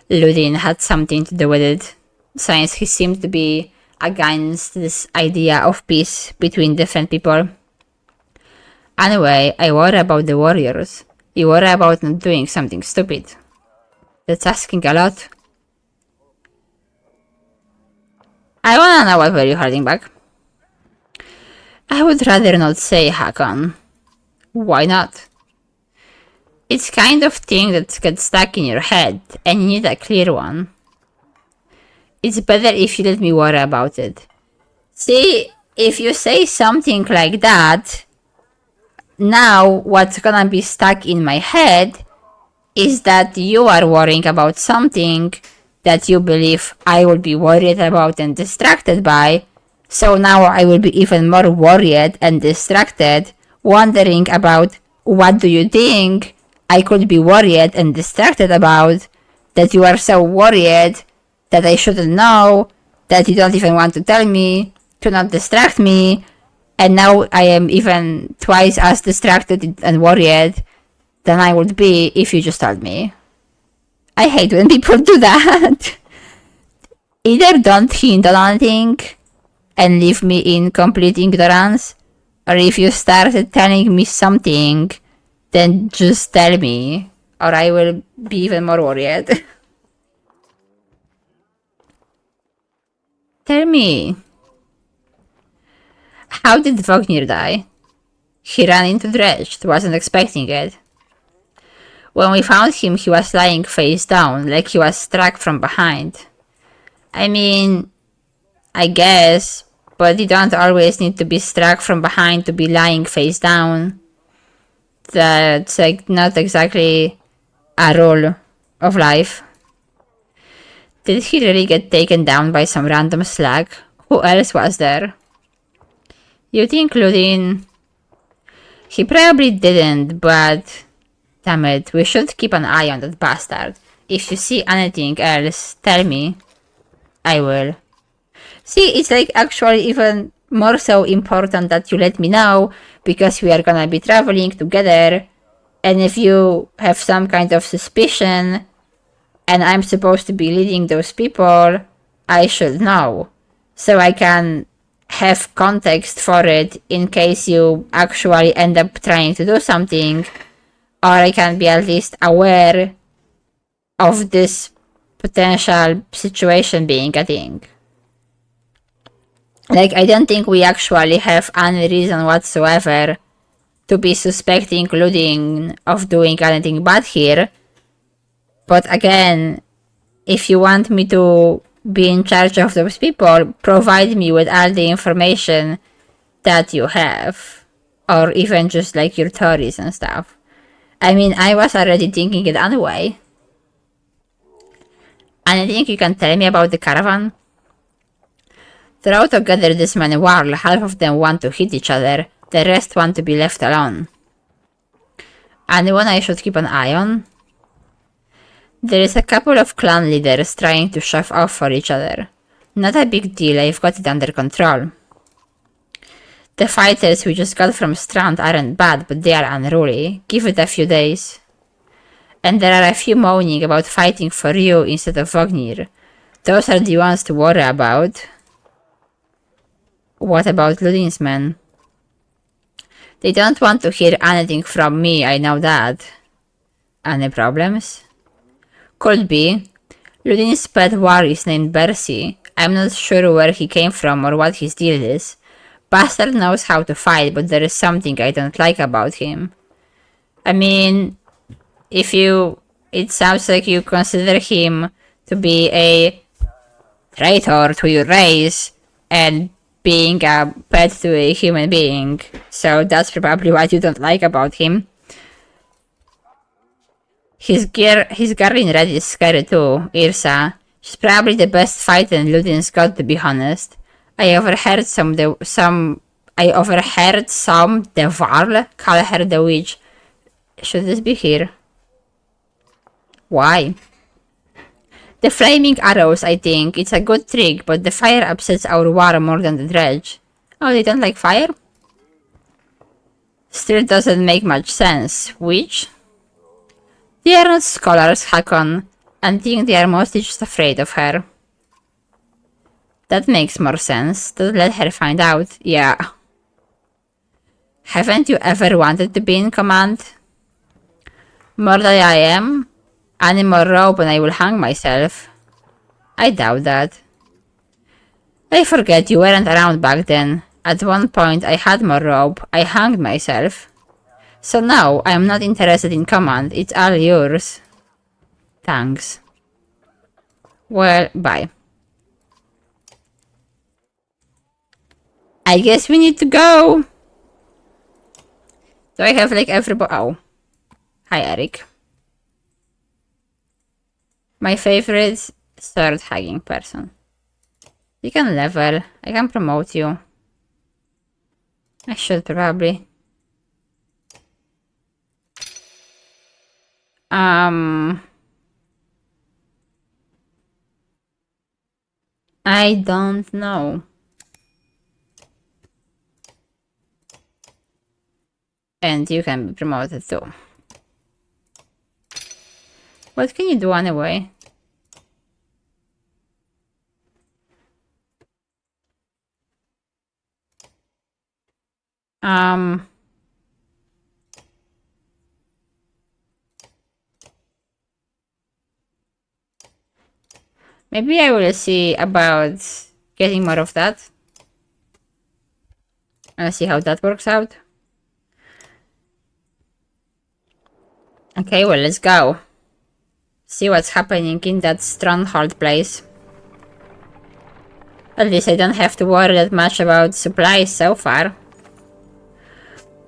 Ludin had something to do with it. Since he seemed to be against this idea of peace between different people. Anyway, I worry about the warriors. You worry about not doing something stupid. That's asking a lot. I wanna know what were you holding back? I would rather not say, Hakon. Why not? It's kind of thing that gets stuck in your head, and you need a clear one. It's better if you let me worry about it. See, if you say something like that, now what's gonna be stuck in my head is that you are worrying about something that you believe I will be worried about and distracted by. So now I will be even more worried and distracted, wondering about what do you think I could be worried and distracted about, that you are so worried that I shouldn't know, that you don't even want to tell me, to not distract me, and now I am even twice as distracted and worried than I would be if you just told me. I hate when people do that. Either don't hint on anything and leave me in complete ignorance, or if you started telling me something, then just tell me, or I will be even more worried. Tell me, how did Vognir die? He ran into Dredge, wasn't expecting it. When we found him, he was lying face down, like he was struck from behind. I mean, I guess, but you don't always need to be struck from behind to be lying face down. That's like not exactly a rule of life. Did he really get taken down by some random slag? Who else was there? You think Ludin? He probably didn't, but damn it, we should keep an eye on that bastard. If you see anything else, tell me. I will. See, it's like actually even more so important that you let me know, because we are gonna be traveling together, and if you have some kind of suspicion, and I'm supposed to be leading those people, I should know. So I can have context for it in case you actually end up trying to do something, or I can be at least aware of this potential situation being a thing. Like, I don't think we actually have any reason whatsoever to be suspecting Ludin of doing anything bad here. But again, if you want me to be in charge of those people, provide me with all the information that you have. Or even just like your theories and stuff. I mean, I was already thinking it anyway. Anything you can tell me about the caravan? Throw together this many warl, half of them want to hit each other, the rest want to be left alone. Anyone I should keep an eye on? There is a couple of clan leaders trying to shove off for each other. Not a big deal, I've got it under control. The fighters we just got from Strand aren't bad, but they are unruly. Give it a few days. And there are a few moaning about fighting for you instead of Vognir. Those are the ones to worry about. What about Ludin's men? They don't want to hear anything from me, I know that. Any problems? Could be. Ludin's pet war is named Bercy. I'm not sure where he came from or what his deal is. Bastard knows how to fight, but there is something I don't like about him. I mean, it sounds like you consider him to be a traitor to your race and being a pet to a human being. So that's probably what you don't like about him. His Guardian Red is scary too, Irsa. She's probably the best fighter in Ludin's got, to be honest. I overheard some the Varl call her the witch. Should this be here? Why? The flaming arrows, I think. It's a good trick, but the fire upsets our war more than the dredge. Oh, they don't like fire? Still doesn't make much sense. Which? They are not scholars, Hakon, and think they are mostly just afraid of her. That makes more sense. Don't let her find out. Yeah. Haven't you ever wanted to be in command? More than I am? Any more rope and I will hang myself. I doubt that. I forget you weren't around back then. At one point I had more rope. I hanged myself. So now I am not interested in command. It's all yours. Thanks. Well, bye. I guess we need to go. Do I have like everybody? Oh. Hi, Eric. My favorite sword hacking person. You can level. I can promote you. I should probably. I don't know. And you can be promoted too. What can you do anyway? Maybe I will see about getting more of that. Let's see how that works out. Okay, well, let's go. See what's happening in that stronghold place. At least I don't have to worry that much about supplies so far.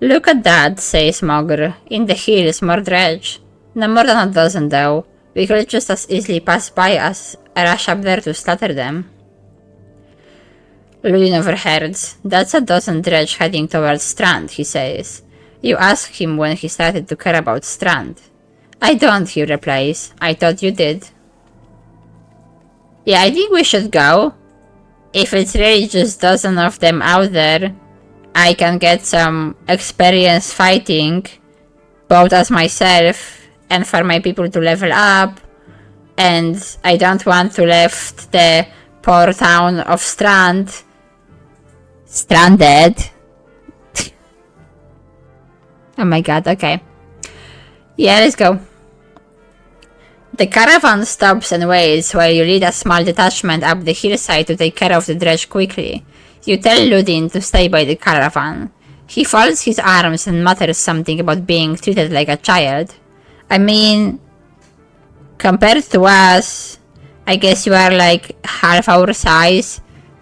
Look at that, says Mogr. In the hills, more dredge. No more than a dozen, though. We could just as easily pass by as rush up there to slaughter them. Ludin overhears. That's a dozen dredge heading towards Strand, he says. You asked him when he started to care about Strand. I don't, he replies. I thought you did. Yeah, I think we should go. If it's really just dozen of them out there, I can get some experience fighting, both as myself and for my people to level up, and I don't want to left the poor town of stranded. Oh my god, okay. Yeah, let's go. The caravan stops and waits while you lead a small detachment up the hillside to take care of the dredge quickly. You tell Ludin to stay by the caravan. He folds his arms and mutters something about being treated like a child. I mean, compared to us, I guess you are like half our size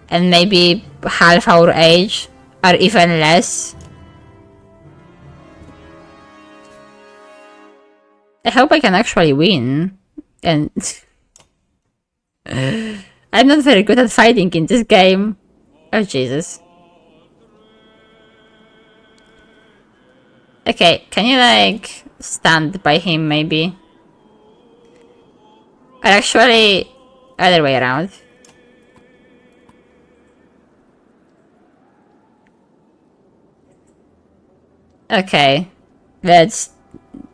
and maybe half our age, or even less. I hope I can actually win. And I'm not very good at fighting in this game. Oh Jesus. Okay, can you like stand by him maybe? Or actually other way around. Okay, let's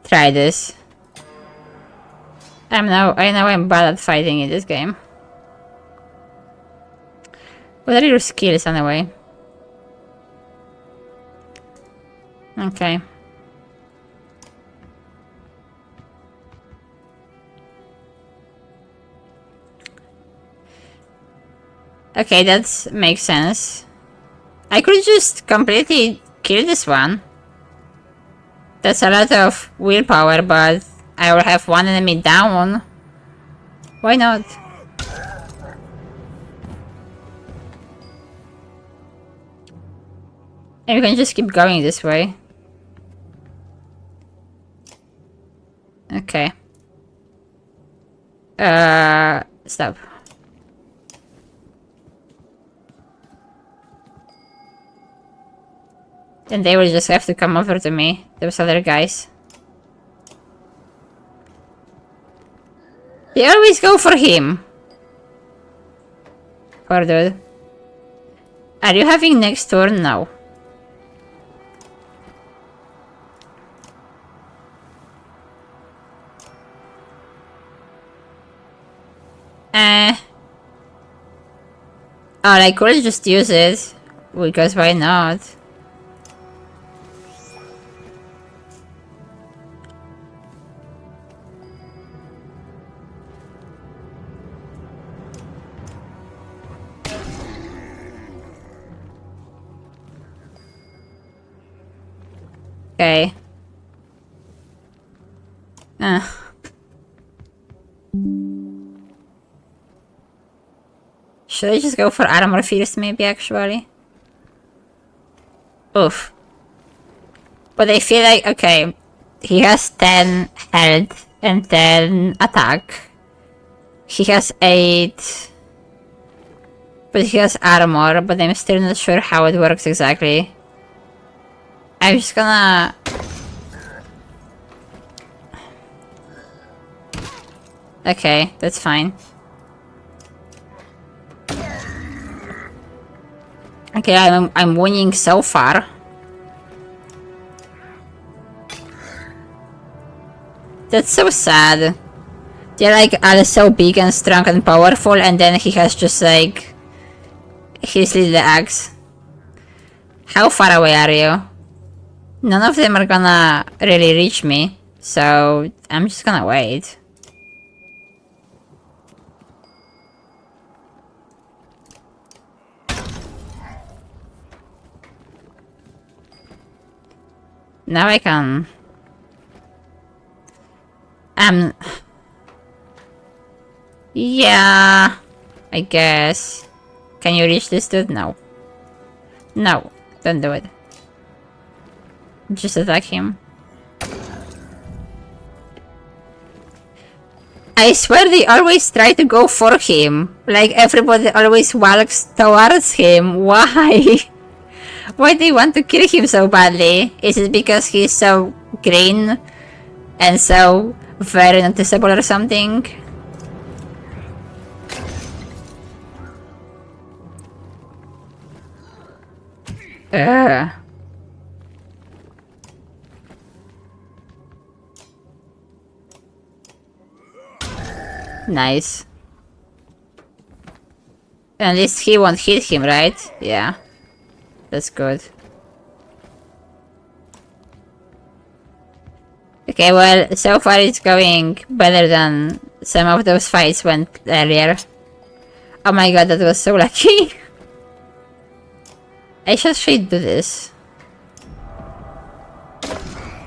try this. I know I'm bad at fighting in this game. What are your skills anyway? Okay. Okay, that makes sense. I could just completely kill this one. That's a lot of willpower, but I will have one enemy down. Why not? And we can just keep going this way. Okay. Stop. Then they will just have to come over to me, those other guys. They always go for him. Poor dude. Are you having next turn? No. Oh, I could just use it. Because why not? Okay. Should I just go for armor first, maybe, actually? Oof. But I feel like, okay, he has 10 health and 10 attack. He has 8... But he has armor, but I'm still not sure how it works exactly. I'm just gonna... Okay, that's fine. Okay, I'm winning so far. That's so sad. They're like all so big and strong and powerful, and then he has just like his little axe. How far away are you? None of them are gonna really reach me, so I'm just gonna wait. Now I can... Yeah... I guess... Can you reach this dude? No. No, don't do it. Just attack him. I swear they always try to go for him. Like, everybody always walks towards him. Why? Why do you want to kill him so badly? Is it because he's so green and so very noticeable or something? Ugh. Nice. At least he won't hit him, right? Yeah. That's good. Okay, well, so far it's going better than some of those fights went earlier. Oh my god, that was so lucky. I should do this.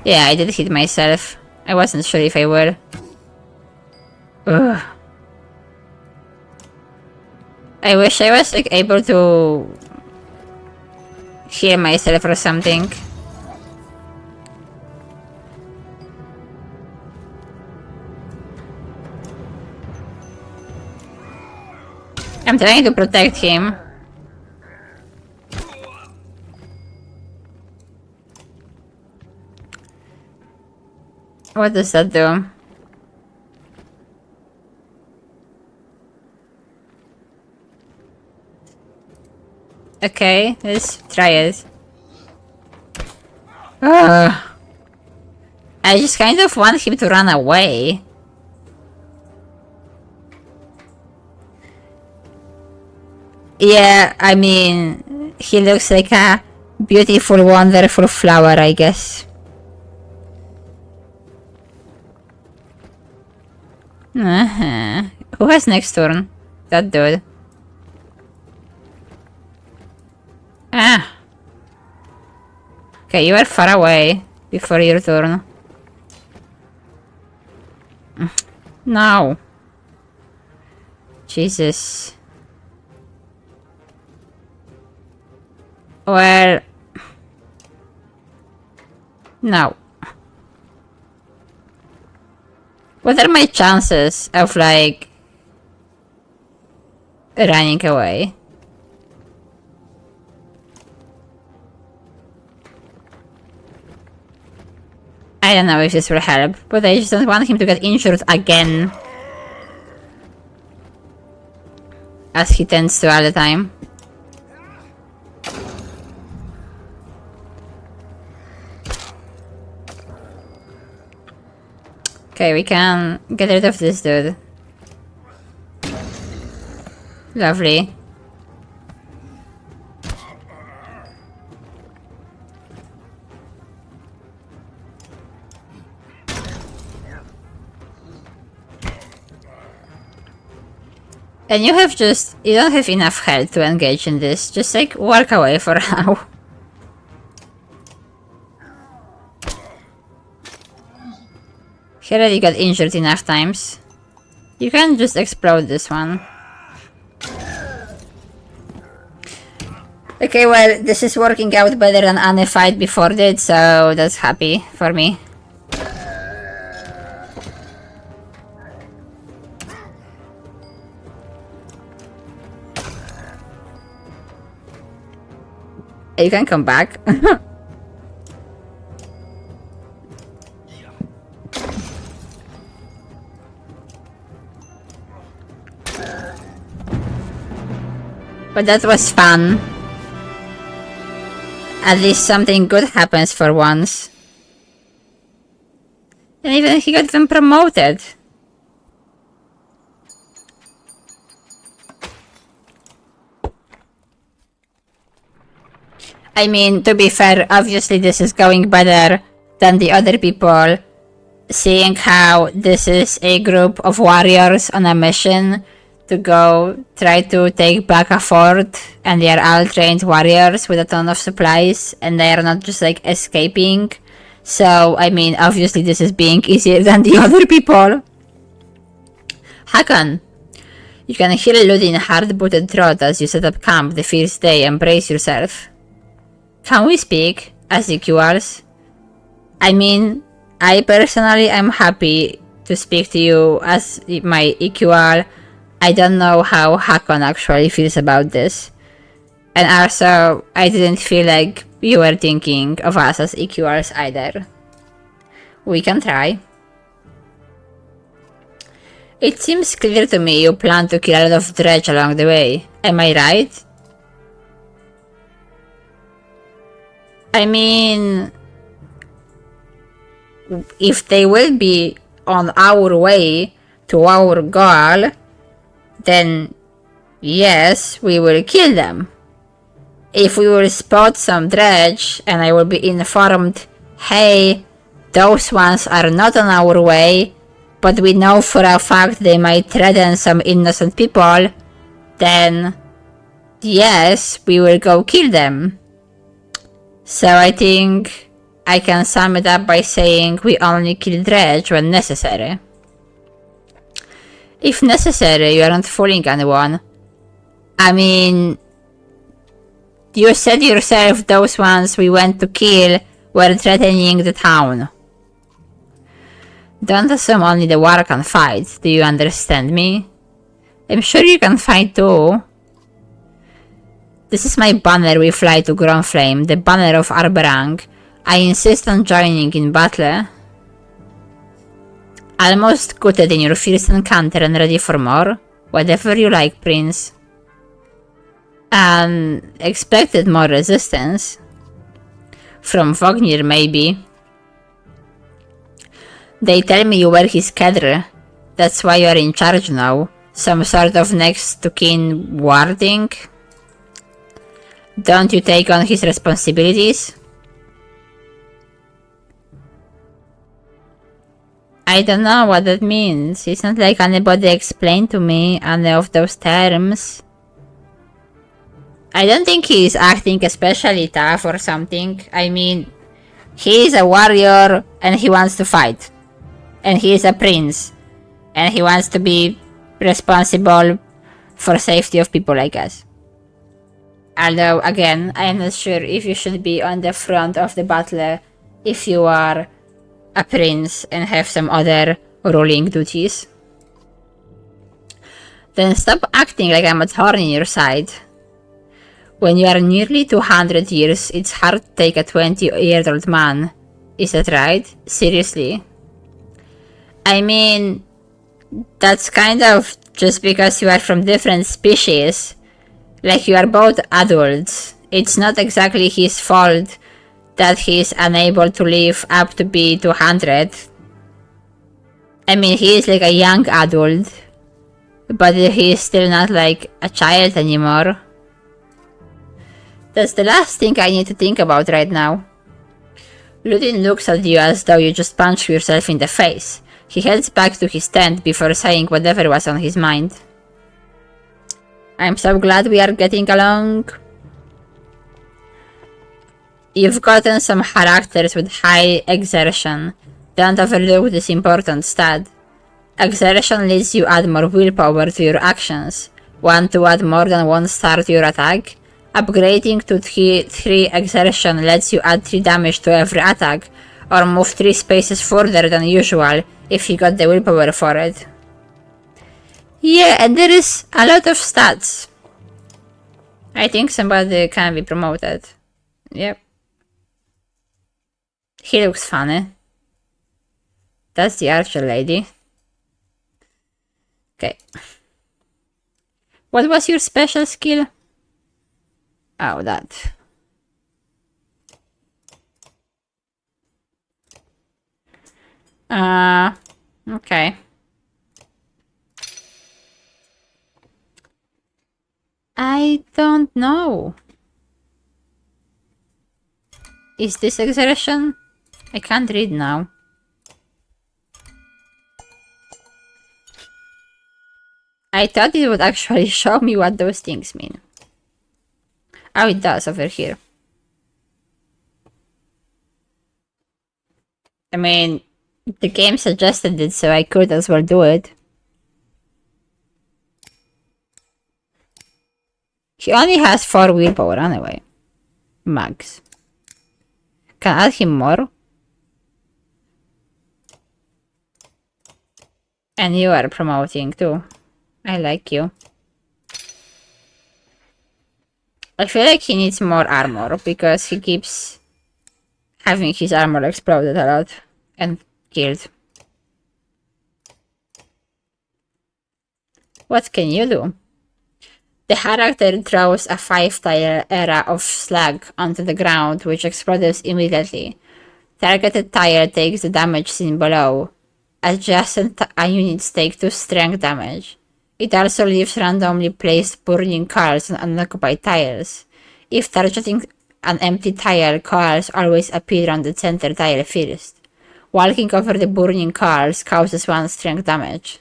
Yeah, I did hit myself. I wasn't sure if I would. Ugh. I wish I was like able to heal myself or something. I'm trying to protect him. What does that do? Okay, let's try it. Ugh. I just kind of want him to run away. Yeah, I mean, he looks like a beautiful, wonderful flower, I guess. Who has next turn? That dude. Ah. Okay, you are far away before your turn. No. Jesus. Well... No. What are my chances of, like... running away? I don't know if this will help, but I just don't want him to get injured again. As he tends to all the time. Okay, we can get rid of this dude. Lovely. And you have just... you don't have enough health to engage in this. Just like, walk away for now. He already got injured enough times. You can just explode this one. Okay, well, this is working out better than any fight before did, so that's happy for me. You can come back. But that was fun. At least something good happens for once. And even he got them promoted. I mean, to be fair, obviously this is going better than the other people. Seeing how this is a group of warriors on a mission to go try to take back a fort, and they are all trained warriors with a ton of supplies, and they are not just like escaping So, I mean, obviously this is being easier than the other people. Hakan, you can hear Ludin hard-booted trot as you set up camp the first day and brace yourself. Can we speak as equals? I mean, I personally am happy to speak to you as my equal. I don't know how Hakon actually feels about this. And also, I didn't feel like you were thinking of us as equals either. We can try. It seems clear to me you plan to kill a lot of dredge along the way. Am I right? I mean, if they will be on our way to our goal, then yes, we will kill them. If we will spot some dredge and I will be informed, hey, those ones are not on our way, but we know for a fact they might threaten some innocent people, then yes, we will go kill them. So I think I can sum it up by saying we only kill dredge when necessary. If necessary, you aren't fooling anyone. I mean, you said yourself those ones we went to kill were threatening the town. Don't assume only the war can fight, do you understand me? I'm sure you can fight too. This is my banner we fly to Gromflame, the banner of Arberang. I insist on joining in battle. Almost gutted in your first encounter and ready for more? Whatever you like, Prince. Expected more resistance. From Vognir, maybe. They tell me you were his cadre. That's why you are in charge now. Some sort of next to kin warding? Don't you take on his responsibilities? I don't know what that means. It's not like anybody explained to me any of those terms. I don't think he's acting especially tough or something. I mean, he is a warrior and he wants to fight. And he is a prince. And he wants to be responsible for safety of people like us. Although, again, I am not sure if you should be on the front of the battle if you are a prince and have some other ruling duties. Then stop acting like I'm a thorn in your side. When you are nearly 200 years, it's hard to take a 20-year-old man. Is that right? Seriously? I mean, that's kind of just because you are from different species. Like, you are both adults. It's not exactly his fault that he is unable to live up to be 200. I mean, he is like a young adult, but he is still not like a child anymore. That's the last thing I need to think about right now. Ludin looks at you as though you just punched yourself in the face. He heads back to his tent before saying whatever was on his mind. I'm so glad we are getting along. You've gotten some characters with high exertion. Don't overlook this important stat. Exertion lets you add more willpower to your actions. Want to add more than one star to your attack? Upgrading to 3 exertion lets you add 3 damage to every attack, or move 3 spaces further than usual if you got the willpower for it. Yeah, and there is a lot of stats. I think somebody can be promoted. Yep. He looks funny. That's the archer lady. Okay. What was your special skill? Oh, that. Okay. I don't know. Is this exertion? I can't read now. I thought it would actually show me what those things mean. Oh, it does over here. I mean, the game suggested it, so I could as well do it. He only has 4 willpower anyway. Max. Can I add him more? And you are promoting too. I like you. I feel like he needs more armor because he keeps having his armor exploded a lot and killed. What can you do? The character throws a 5-tile area of slag onto the ground, which explodes immediately. Targeted tile takes the damage seen below. Adjacent units take 2 strength damage. It also leaves randomly placed burning coals on unoccupied tiles. If targeting an empty tile, coals always appear on the center tile first. Walking over the burning coals causes 1 strength damage.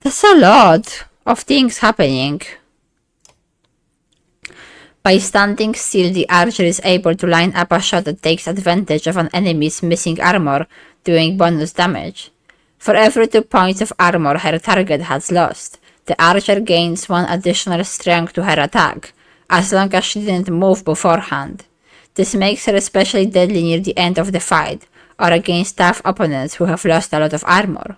That's a lot of things happening. By standing still, the archer is able to line up a shot that takes advantage of an enemy's missing armor, doing bonus damage. For every 2 points of armor her target has lost, the archer gains 1 additional strength to her attack, as long as she didn't move beforehand. This makes her especially deadly near the end of the fight, or against tough opponents who have lost a lot of armor.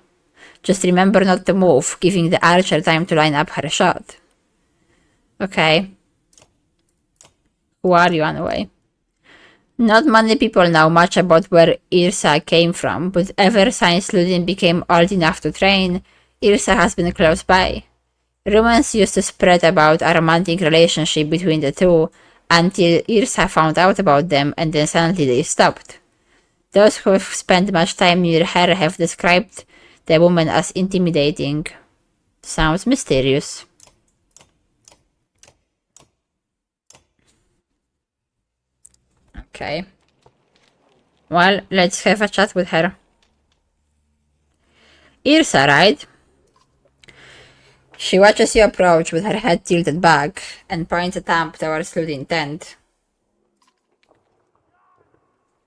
Just remember not to move, giving the archer time to line up her shot. Okay. Who are you anyway? Not many people know much about where Irsa came from, but ever since Ludin became old enough to train, Irsa has been close by. Rumors used to spread about a romantic relationship between the two, until Irsa found out about them and then suddenly they stopped. Those who have spent much time near her have described the woman as intimidating. Sounds mysterious. Okay. Well, let's have a chat with her. Irsa, right? She watches you approach with her head tilted back and points a thumb towards Ludin tent.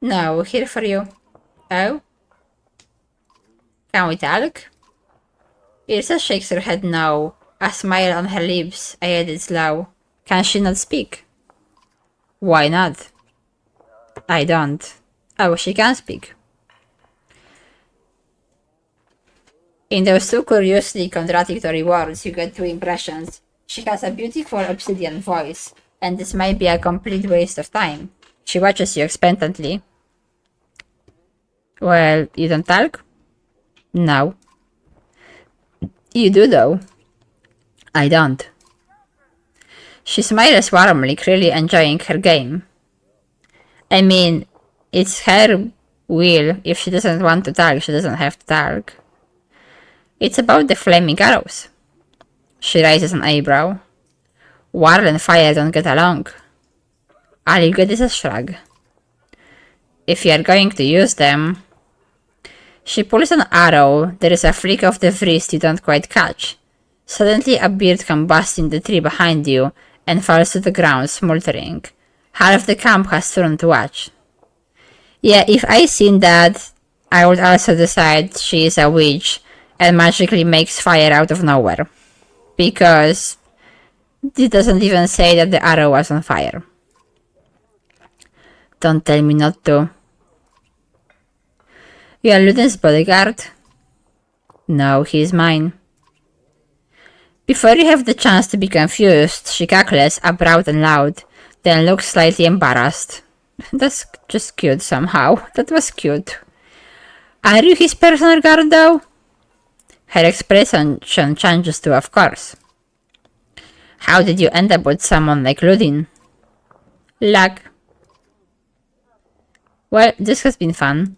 No, here for you. Oh? Can we talk? Irsa shakes her head no, a smile on her lips, added slow. Can she not speak? Why not? I don't. Oh, she can speak. In those 2 curiously contradictory words, you get 2 impressions. She has a beautiful obsidian voice, and this might be a complete waste of time. She watches you expectantly. Well, you don't talk? No. You do, though. I don't. She smiles warmly, clearly enjoying her game. I mean, it's her will. If she doesn't want to talk, she doesn't have to talk. It's about the flaming arrows. She raises an eyebrow. Water and fire don't get along. All you get is a shrug. If you are going to use them... She pulls an arrow. There is a flick of the wrist you don't quite catch. Suddenly a bird combusts in the tree behind you and falls to the ground smoldering. Half the camp has turned to watch. Yeah, if I seen that, I would also decide she is a witch and magically makes fire out of nowhere. Because it doesn't even say that the arrow was on fire. Don't tell me not to. You are Ludin's bodyguard? No, he is mine. Before you have the chance to be confused, she cackles, abrupt and loud, then looks slightly embarrassed. That's just cute somehow. That was cute. Are you his personal guard though? Her expression changes to of course. How did you end up with someone like Ludin? Luck. Well, this has been fun.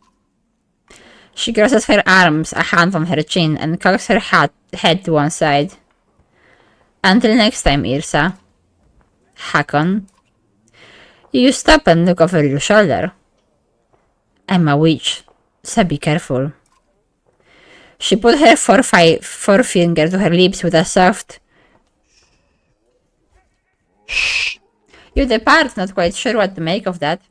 She crosses her arms, a hand on her chin, and cocks her head to one side. Until next time, Irsa. Hakon. You stop and look over your shoulder. I'm a witch, so be careful. She put her forefinger to her lips with a soft... Shh. You depart, not quite sure what to make of that.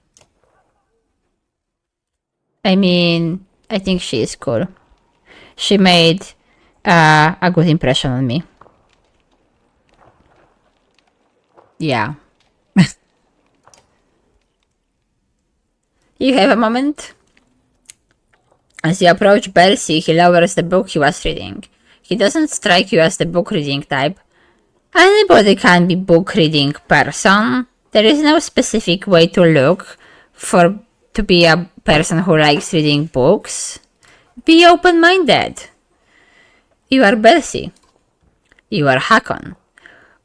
I mean, I think she is cool. She made a good impression on me. Yeah. You have a moment? As you approach Percy, he lowers the book he was reading. He doesn't strike you as the book reading type. Anybody can be book reading person. There is no specific way to look for to be a person who likes reading books. Be open-minded. You are Percy. You are Hakon.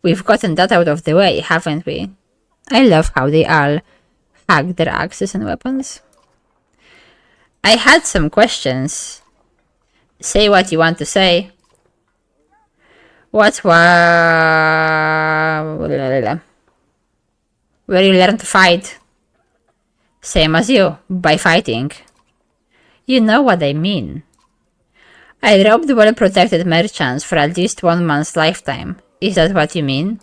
We've gotten that out of the way, haven't we? I love how they all hack their axes and weapons. I had some questions. Say what you want to say. Where you learn to fight? Same as you, by fighting. You know what I mean. I robbed well-protected merchants for at least 1 month's lifetime. Is that what you mean?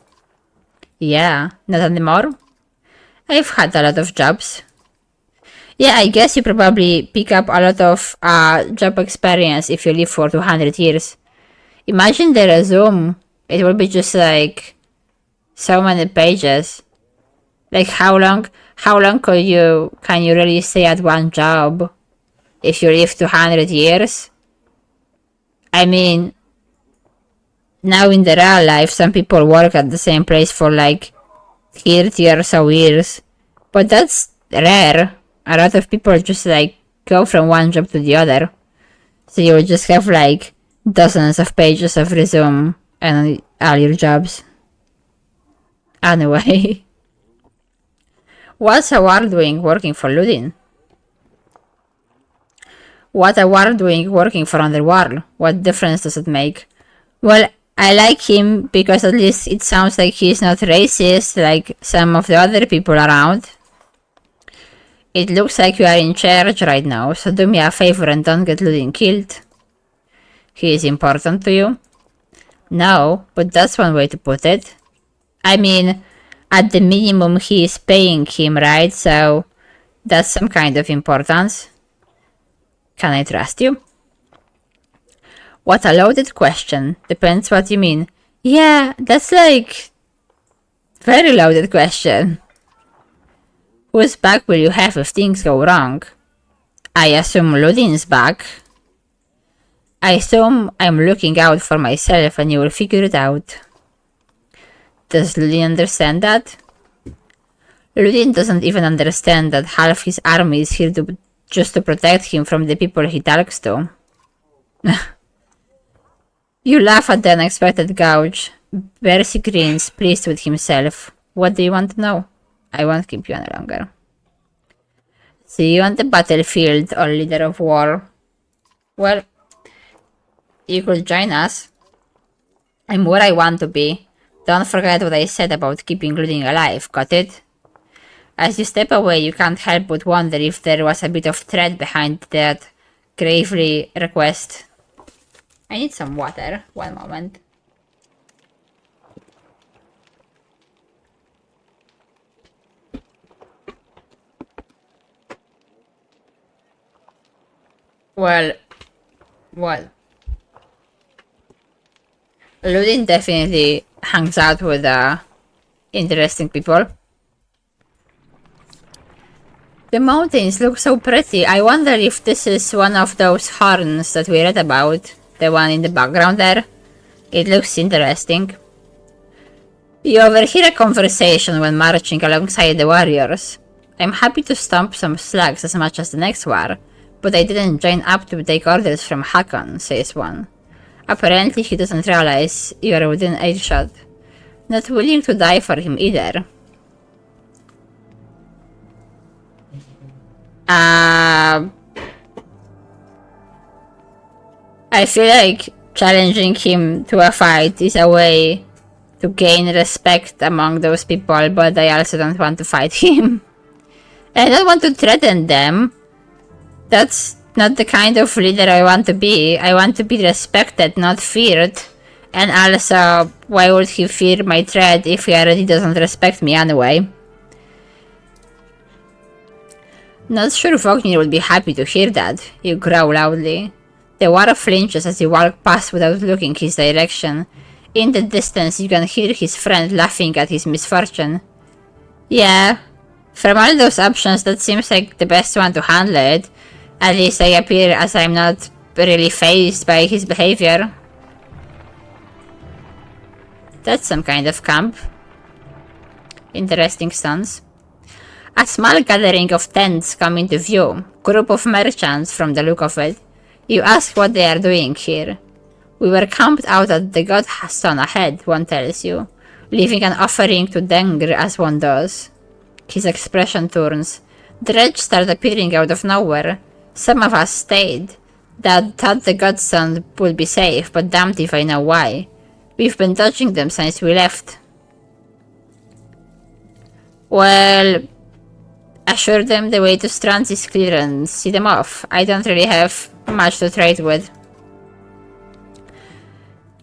Yeah, not anymore? I've had a lot of jobs. Yeah, I guess you probably pick up a lot of job experience if you live for 200 years. Imagine the resume. It will be just like so many pages. Like how long can you really stay at one job if you live 200 years? I mean, now in the real life, some people work at the same place for like 30 or so years. But that's rare. A lot of people just like go from one job to the other. So you will just have like dozens of pages of resume and all your jobs. Anyway. What's a war doing working for Ludin? What a war doing working for Underworld? What difference does it make? Well, I like him because at least it sounds like he's not racist like some of the other people around. It looks like you are in charge right now, so do me a favor and don't get Ludin killed. He is important to you? No, but that's one way to put it. I mean, at the minimum he is paying him, right? So that's some kind of importance. Can I trust you? What a loaded question. Depends what you mean. Yeah, that's like very loaded question. Whose back will you have if things go wrong? I assume Ludin's back. I assume I'm looking out for myself and you will figure it out. Does Ludin understand that? Ludin doesn't even understand that half his army is here just to protect him from the people he talks to. You laugh at the unexpected gouge. Percy grins, pleased with himself. What do you want to know? I won't keep you any longer. See you on the battlefield, or leader of war. Well, you could join us. I'm where I want to be. Don't forget what I said about keeping Ludin alive, got it? As you step away, you can't help but wonder if there was a bit of threat behind that gravely request. I need some water. One moment. Well. Ludin definitely hangs out with interesting people. The mountains look so pretty. I wonder if this is one of those horns that we read about. The one in the background there. It looks interesting. You overhear a conversation when marching alongside the warriors. I'm happy to stomp some slugs as much as the next war, but I didn't join up to take orders from Hakon, says one. Apparently he doesn't realize you are within earshot. Not willing to die for him either. I feel like challenging him to a fight is a way to gain respect among those people, but I also don't want to fight him. I don't want to threaten them. That's not the kind of leader I want to be. I want to be respected, not feared. And also, why would he fear my threat if he already doesn't respect me anyway? Not sure Vognir would be happy to hear that, you growl loudly. The water flinches as you walk past without looking his direction. In the distance, you can hear his friend laughing at his misfortune. Yeah, from all those options, that seems like the best one to handle it. At least I appear as I'm not really fazed by his behavior. That's some kind of camp. Interesting stance. A small gathering of tents come into view, group of merchants from the look of it. You ask what they are doing here. We were camped out at the god stone ahead, one tells you, leaving an offering to Dengr as one does. His expression turns. Dredge start appearing out of nowhere. Some of us stayed. Dad thought the godstone would be safe, but damned if I know why. We've been dodging them since we left. Well, assure them the way to Strands is clear and see them off. I don't really have much to trade with.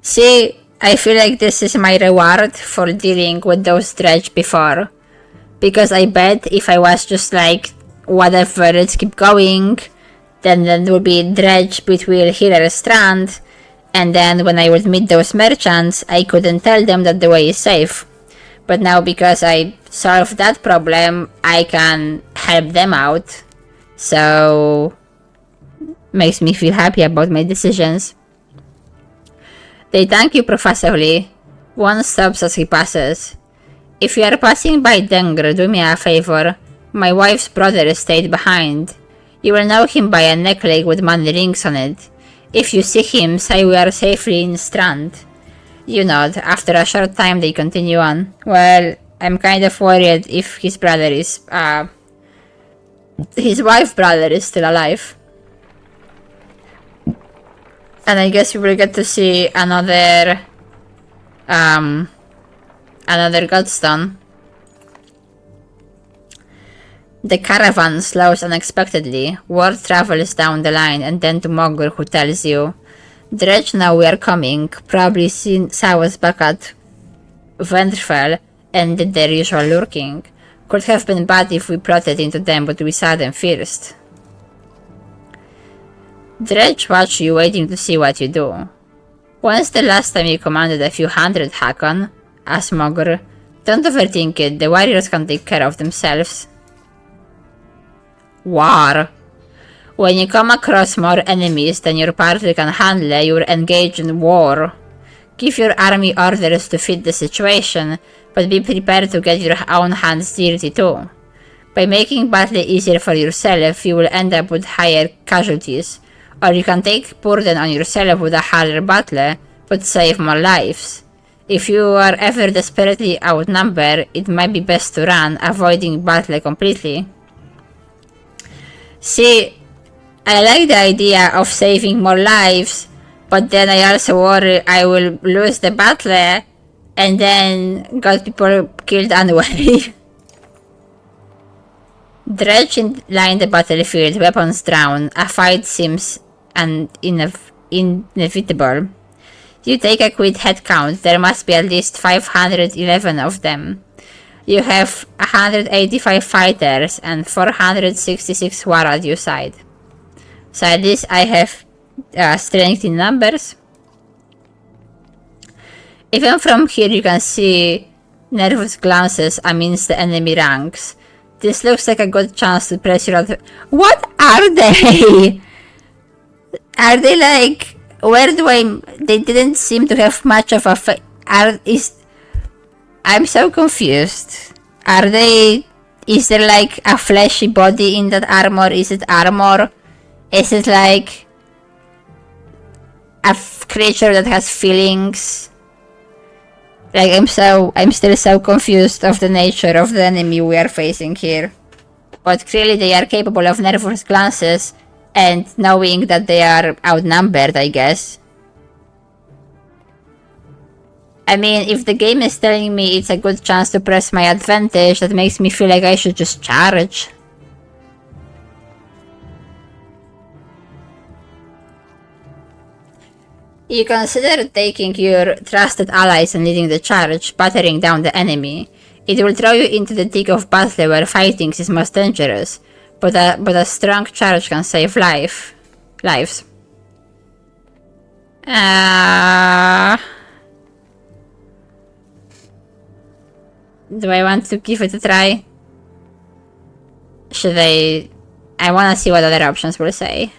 See, I feel like this is my reward for dealing with those dredge before. Because I bet if I was just like, whatever, let's keep going, then there would be dredge between here and Strand, and then when I would meet those merchants, I couldn't tell them that the way is safe. But now because I solved that problem, I can help them out. So, makes me feel happy about my decisions. They thank you profusely. One stops as he passes. If you are passing by Dengr, do me a favor. My wife's brother stayed behind. You will know him by a necklace with money rings on it. If you see him, say we are safely in Strand. You nod. After a short time, they continue on. Well, I'm kind of worried if his brother is, his wife's brother is still alive. And I guess we will get to see another godstone. The caravan slows unexpectedly. Word travels down the line and then to Mogur, who tells you, Dredge now we are coming, probably saw us back at Ventrfell and did their usual lurking. Could have been bad if we plotted into them, but we saw them first. Dredge watch you, waiting to see what you do. When's the last time you commanded a few hundred Hakon? Asked Mogur. Don't overthink it, the warriors can take care of themselves. War. When you come across more enemies than your party can handle, you engage in war. Give your army orders to fit the situation, but be prepared to get your own hands dirty too. By making battle easier for yourself, you will end up with higher casualties, or you can take burden on yourself with a harder battle, but save more lives. If you are ever desperately outnumbered, it might be best to run, avoiding battle completely. See, I like the idea of saving more lives, but then I also worry I will lose the battle and then got people killed anyway. Dredge line the battlefield, weapons drawn. A fight seems inevitable. You take a quick head count. There must be at least 511 of them. You have 185 fighters and 466 war at your side. So at least I have strength in numbers. Even from here you can see nervous glances amidst the enemy ranks. This looks like a good chance to press your What are they? Are they like... Where do I... They didn't seem to have much of a... I'm so confused. Are they... Is there like a fleshy body in that armor? Is it armor? Is it like... a creature that has feelings? Like, I'm still so confused of the nature of the enemy we are facing here. But clearly they are capable of nervous glances and knowing that they are outnumbered, I guess. I mean, if the game is telling me it's a good chance to press my advantage, that makes me feel like I should just charge. You consider taking your trusted allies and leading the charge, battering down the enemy. It will throw you into the thick of battle where fighting is most dangerous. But a strong charge can save lives. Do I want to give it a try? Should I want to see what other options will say.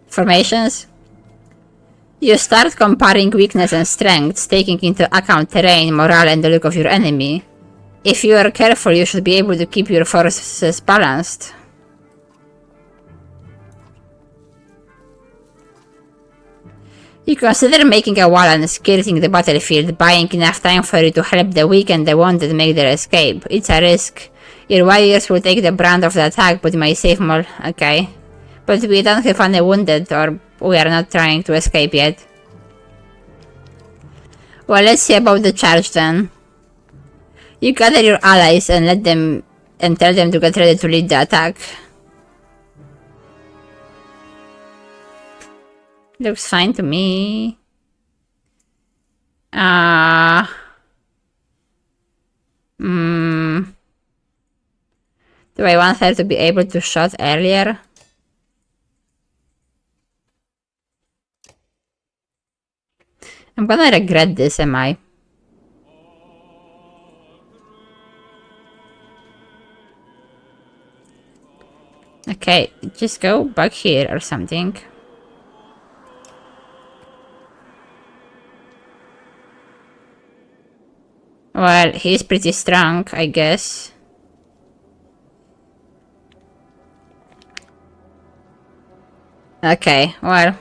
Formations. You start comparing weakness and strengths, taking into account terrain, morale, and the look of your enemy. If you are careful, you should be able to keep your forces balanced. You consider making a wall and skirting the battlefield, buying enough time for you to help the weak and the wounded make their escape. It's a risk. Your warriors will take the brunt of the attack, but may save more. Okay. But we don't have any wounded, or we are not trying to escape yet. Well, let's see about the charge then. You gather your allies and tell them to get ready to lead the attack. Looks fine to me. Do I want her to be able to shoot earlier? I'm gonna regret this, am I? Okay, just go back here or something. Well, he's pretty strong, I guess. Okay, well.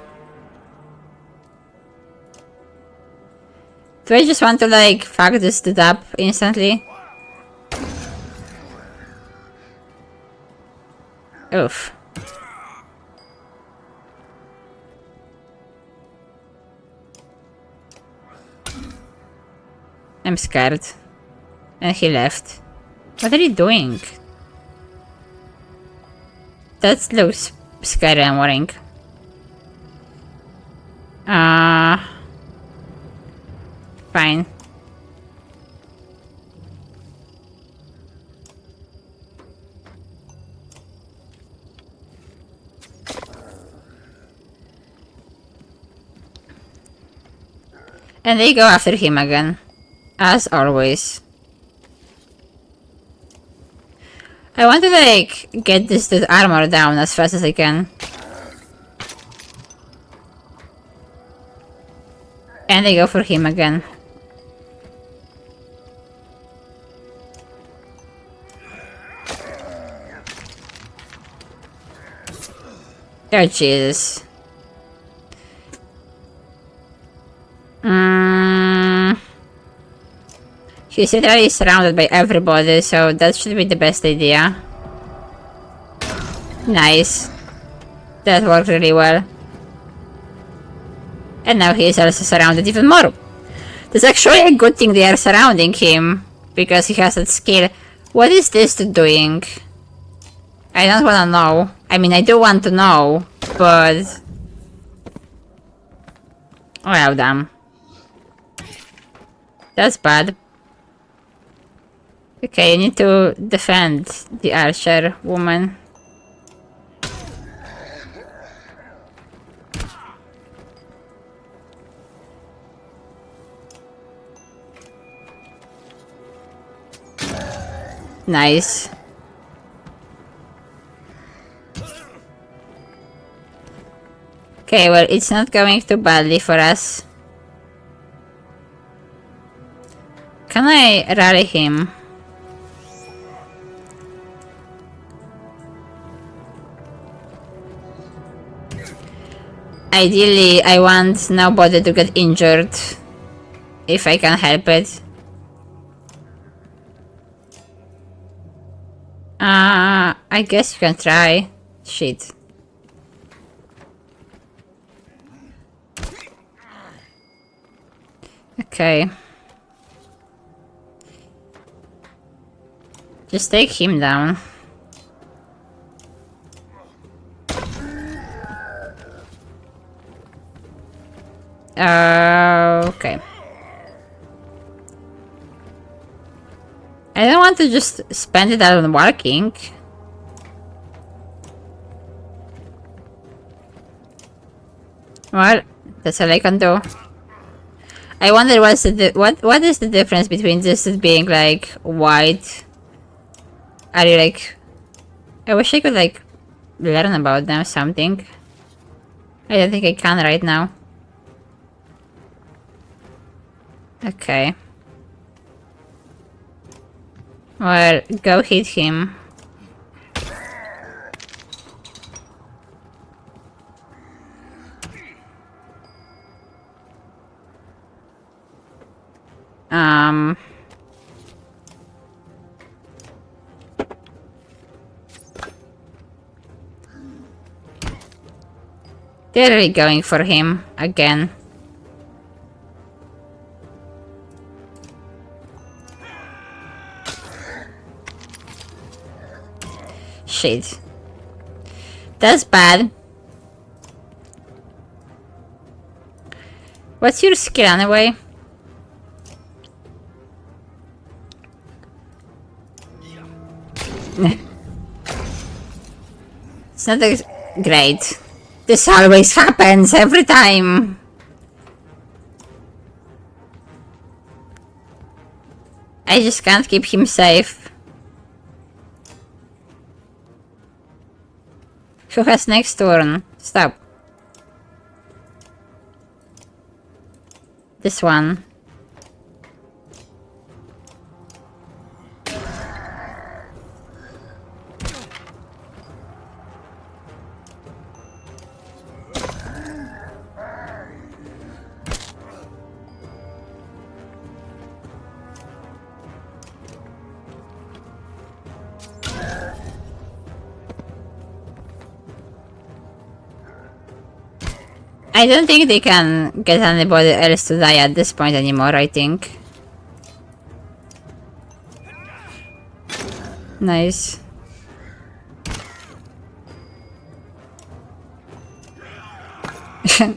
Do I just want to, like, fuck this dude up instantly? Oof. I'm scared. And he left. What are you doing? That looks scary and worrying. Fine. And they go after him again. As always. I want to, like, get this dude's armor down as fast as I can. And they go for him again. Oh, Jesus. He's literally surrounded by everybody, so that should be the best idea. Nice. That worked really well. And now he is also surrounded even more. That's actually a good thing they are surrounding him, because he has that skill. What is this doing? I don't want to know. I mean, I do want to know, but... well, damn. That's bad. Okay, you need to defend the archer woman. Nice. Okay, well, it's not going too badly for us. Can I rally him? Ideally, I want nobody to get injured, if I can help it. I guess you can try. Shit. Okay. Just take him down. Okay. I don't want to just spend it on walking. Well, that's all I can do. I wonder what is the difference between this being like white? Are you like? I wish I could like learn about them something. I don't think I can right now. Okay. Well, go hit him. They're really going for him again. Shit. That's bad. What's your skill anyway? It's not great. This always happens every time. I just can't keep him safe. Who has next turn? Stop. This one. I don't think they can get anybody else to die at this point anymore, I think. Nice. Yeah,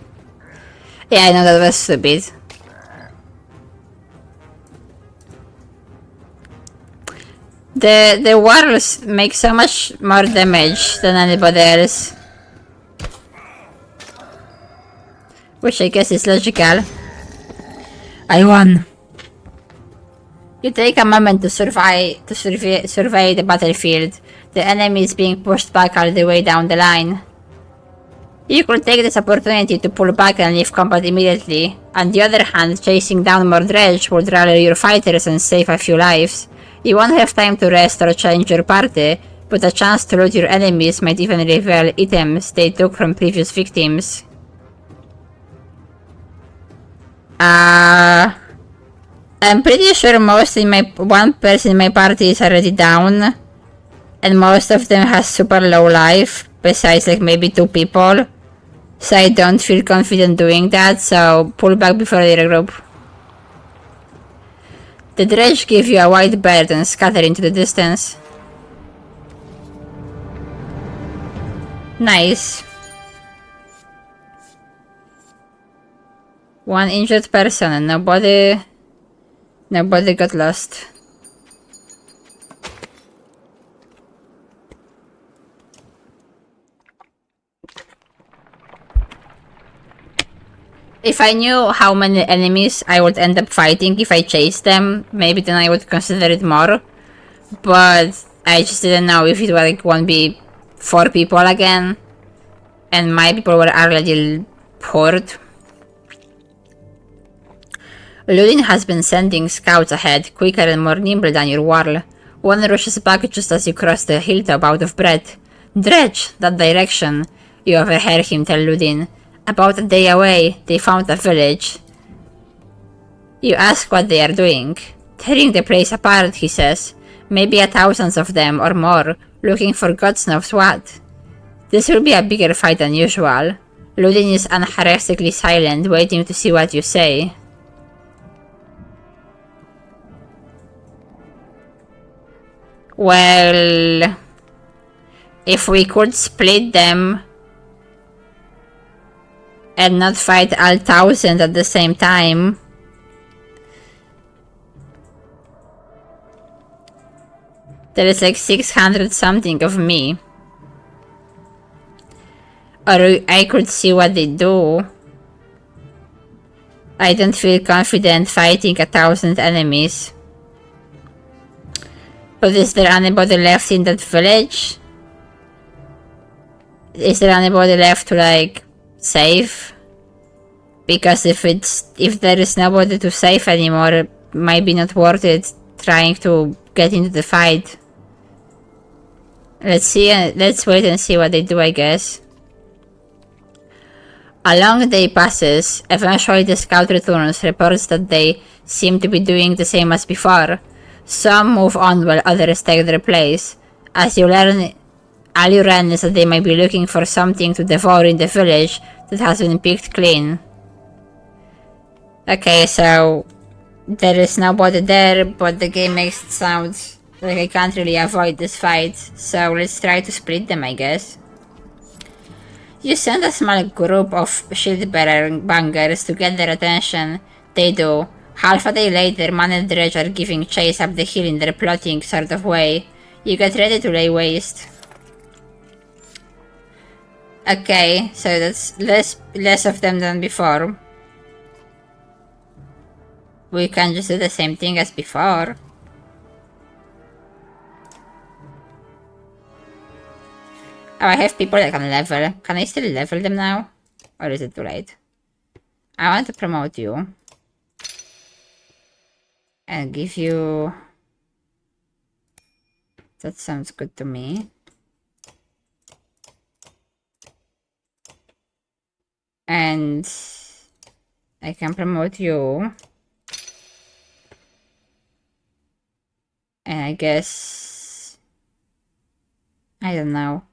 I know that was stupid. The warriors make so much more damage than anybody else. Which I guess is logical. I won. You take a moment to survey the battlefield. The enemy is being pushed back all the way down the line. You could take this opportunity to pull back and leave combat immediately. On the other hand, chasing down more dredge would rally your fighters and save a few lives. You won't have time to rest or change your party, but a chance to loot your enemies might even reveal items they took from previous victims. I'm pretty sure one person in my party is already down, and most of them has super low life, besides like maybe 2 people. So I don't feel confident doing that, so pull back before they regroup. The dredge give you a wide berth and scatter into the distance. Nice. 1 injured person and nobody got lost. If I knew how many enemies I would end up fighting if I chased them, maybe then I would consider it more. But I just didn't know if it won't be 4 people again. And my people were already hurt. Ludin has been sending scouts ahead, quicker and more nimble than your warl. One rushes back just as you cross the hilltop out of breath. Dredge, that direction, you overhear him tell Ludin. About a day away, they found a village. You ask what they are doing. Tearing the place apart, he says. Maybe 1,000 of them or more, looking for God knows what. This will be a bigger fight than usual. Ludin is uncharacteristically silent, waiting to see what you say. Well, if we could split them and not fight all 1,000 at the same time. There is like 600 something of me. Or I could see what they do. I don't feel confident fighting 1,000 enemies. But is there anybody left in that village? Is there anybody left to, like, save? Because if there is nobody to save anymore, it might be not worth it trying to get into the fight. Let's wait and see what they do, I guess. A long day passes. Eventually the scout returns, reports that they seem to be doing the same as before. Some move on while others take their place. All you learn is that they might be looking for something to devour in the village that has been picked clean. Okay, so there is nobody there, but the game makes it sound like I can't really avoid this fight, so let's try to split them, I guess. You send a small group of shield-bearer bangers to get their attention. They do. Half a day later, Man and Dredge are giving chase up the hill in their plotting sort of way. You get ready to lay waste. Okay, so that's less of them than before. We can just do the same thing as before. Oh, I have people that can level. Can I still level them now? Or is it too late? I want to promote you. And give you... That sounds good to me. And... I can promote you. And I guess... I don't know.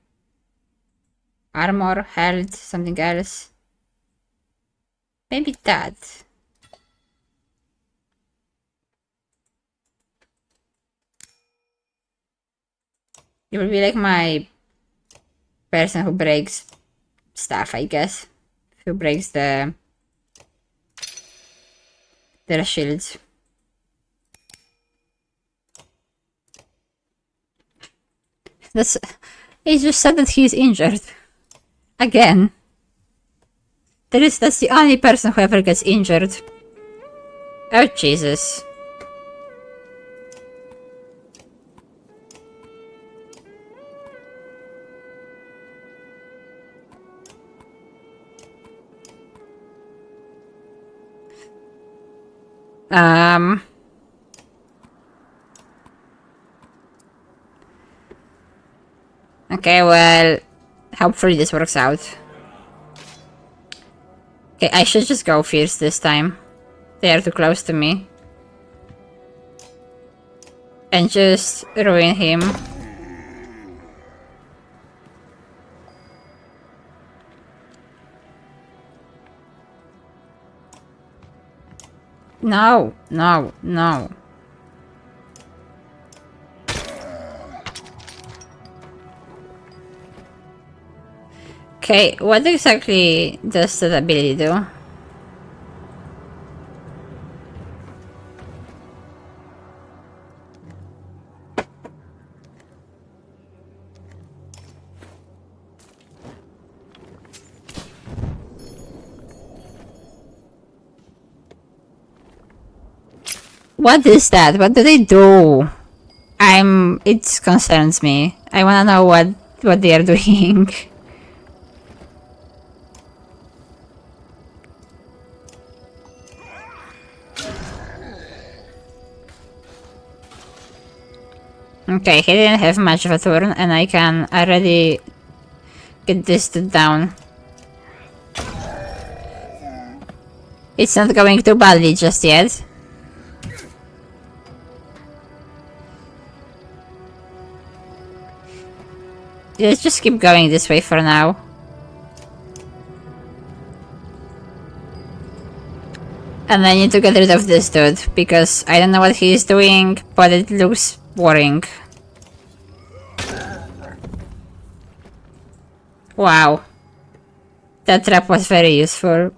Armor, health, something else. Maybe that. You will be like my person who breaks stuff, I guess. Who breaks their shields. He just said that he's injured. Again. That's the only person who ever gets injured. Oh, Jesus. Okay, well, hopefully this works out. Okay, I should just go first this time. They are too close to me. And just ruin him. No, no, no. Okay, what exactly does that ability do? What is that? What do they do? It concerns me. I wanna know what they are doing. Okay, he didn't have much of a turn, and I can already get this dude down. It's not going too badly just yet. Let's just keep going this way for now. And I need to get rid of this dude, because I don't know what he is doing, but it looks worrying. Wow. That trap was very useful.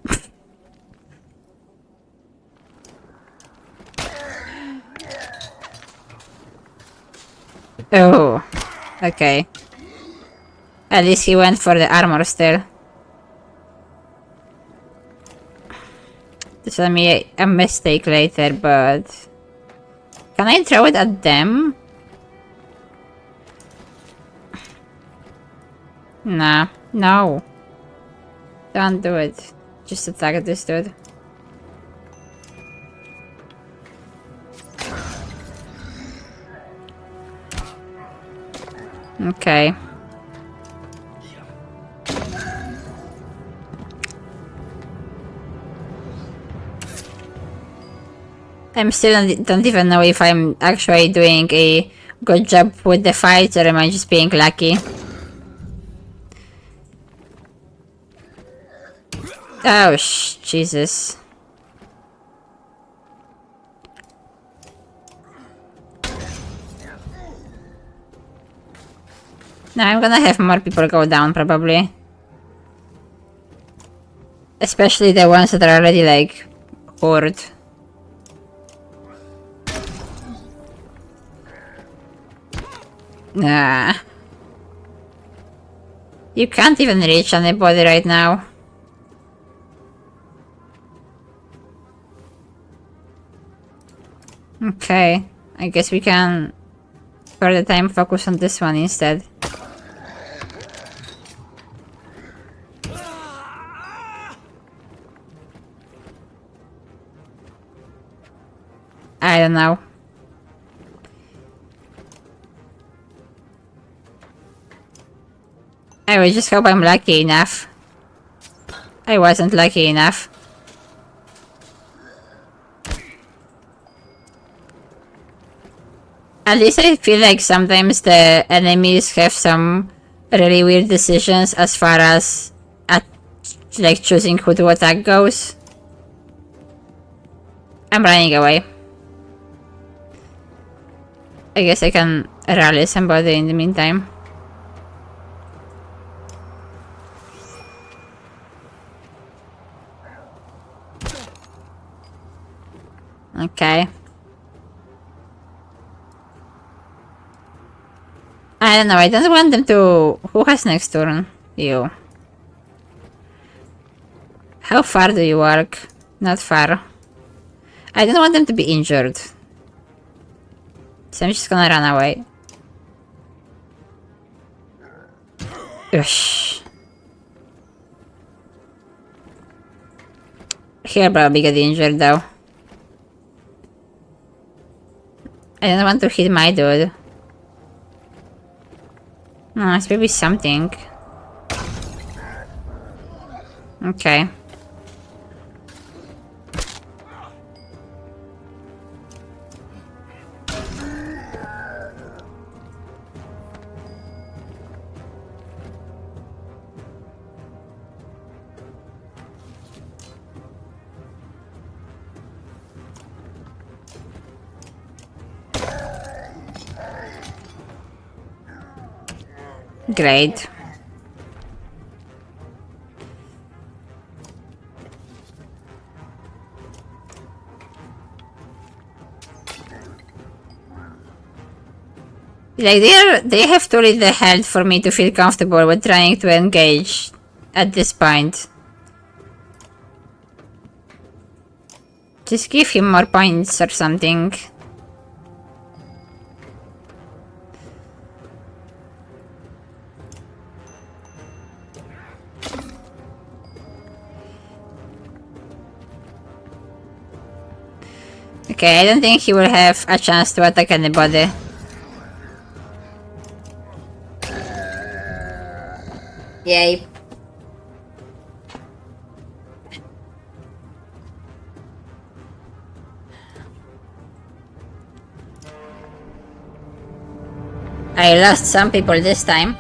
Oh, okay. At least he went for the armor still. to tell me a mistake later, but... Can I throw it at them? Nah. No. Don't do it. Just attack this dude. Okay. I'm still don't even know if I'm actually doing a good job with the fights or am I just being lucky. Oh, Jesus. Now I'm gonna have more people go down, probably. Especially the ones that are already, like, horde. Nah. You can't even reach anybody right now. Okay, I guess we can, for the time, focus on this one instead. I don't know. I will just hope I'm lucky enough. I wasn't lucky enough. At least I feel like sometimes the enemies have some really weird decisions as far as like choosing who to attack goes. I'm running away. I guess I can rally somebody in the meantime. Okay. I don't know, I don't want them to... Who has next turn? You. How far do you work? Not far. I don't want them to be injured. So I'm just gonna run away. Ush. He'll probably get injured though. I don't want to hit my dude. No, it's maybe something. Okay. Great. Like, they have too little health for me to feel comfortable with trying to engage at this point. Just give him more points or something. Okay, I don't think he will have a chance to attack anybody. Yay. I lost some people this time.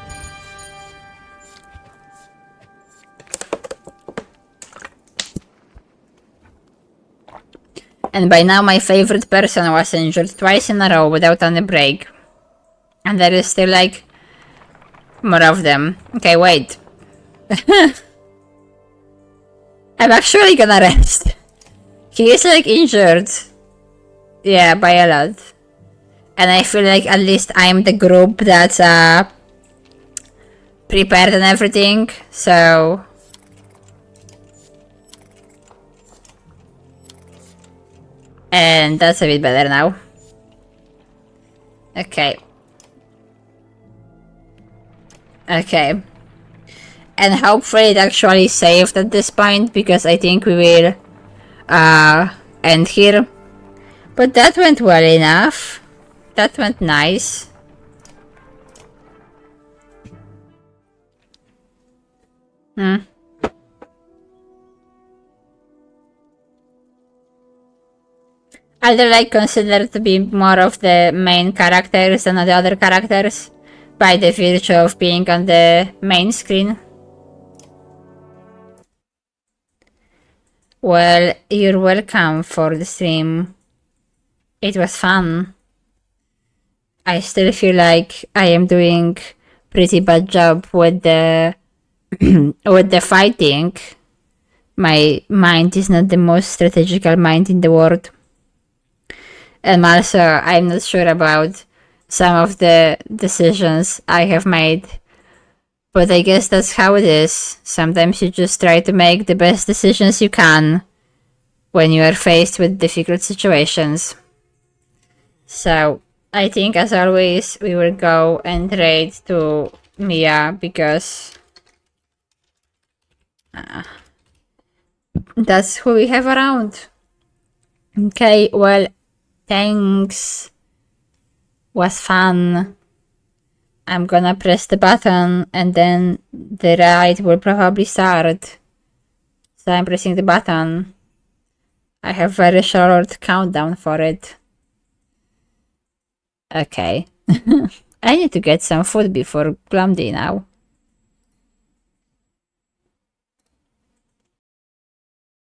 And by now my favorite person was injured twice in a row without any break. And there is still like more of them. Okay, wait. I'm actually gonna rest. He is like injured. Yeah, by a lot. And I feel like at least I'm the group that's prepared and everything, so... And that's a bit better now. Okay. Okay. And hopefully it actually saved at this point, because I think we will end here. But that went well enough. That went nice. Are they like considered to be more of the main characters than the other characters by the virtue of being on the main screen? Well, you're welcome for the stream. It was fun. I still feel like I am doing pretty bad job with the with the fighting. My mind is not the most strategical mind in the world. And also, I'm not sure about some of the decisions I have made. But I guess that's how it is. Sometimes you just try to make the best decisions you can when you are faced with difficult situations. So, I think as always, we will go and trade to Mia, because that's who we have around. Okay, well, thanks. Was fun. I'm gonna press the button and then the ride will probably start. So I'm pressing the button. I have very short countdown for it. Okay. I need to get some food before Glumdy now.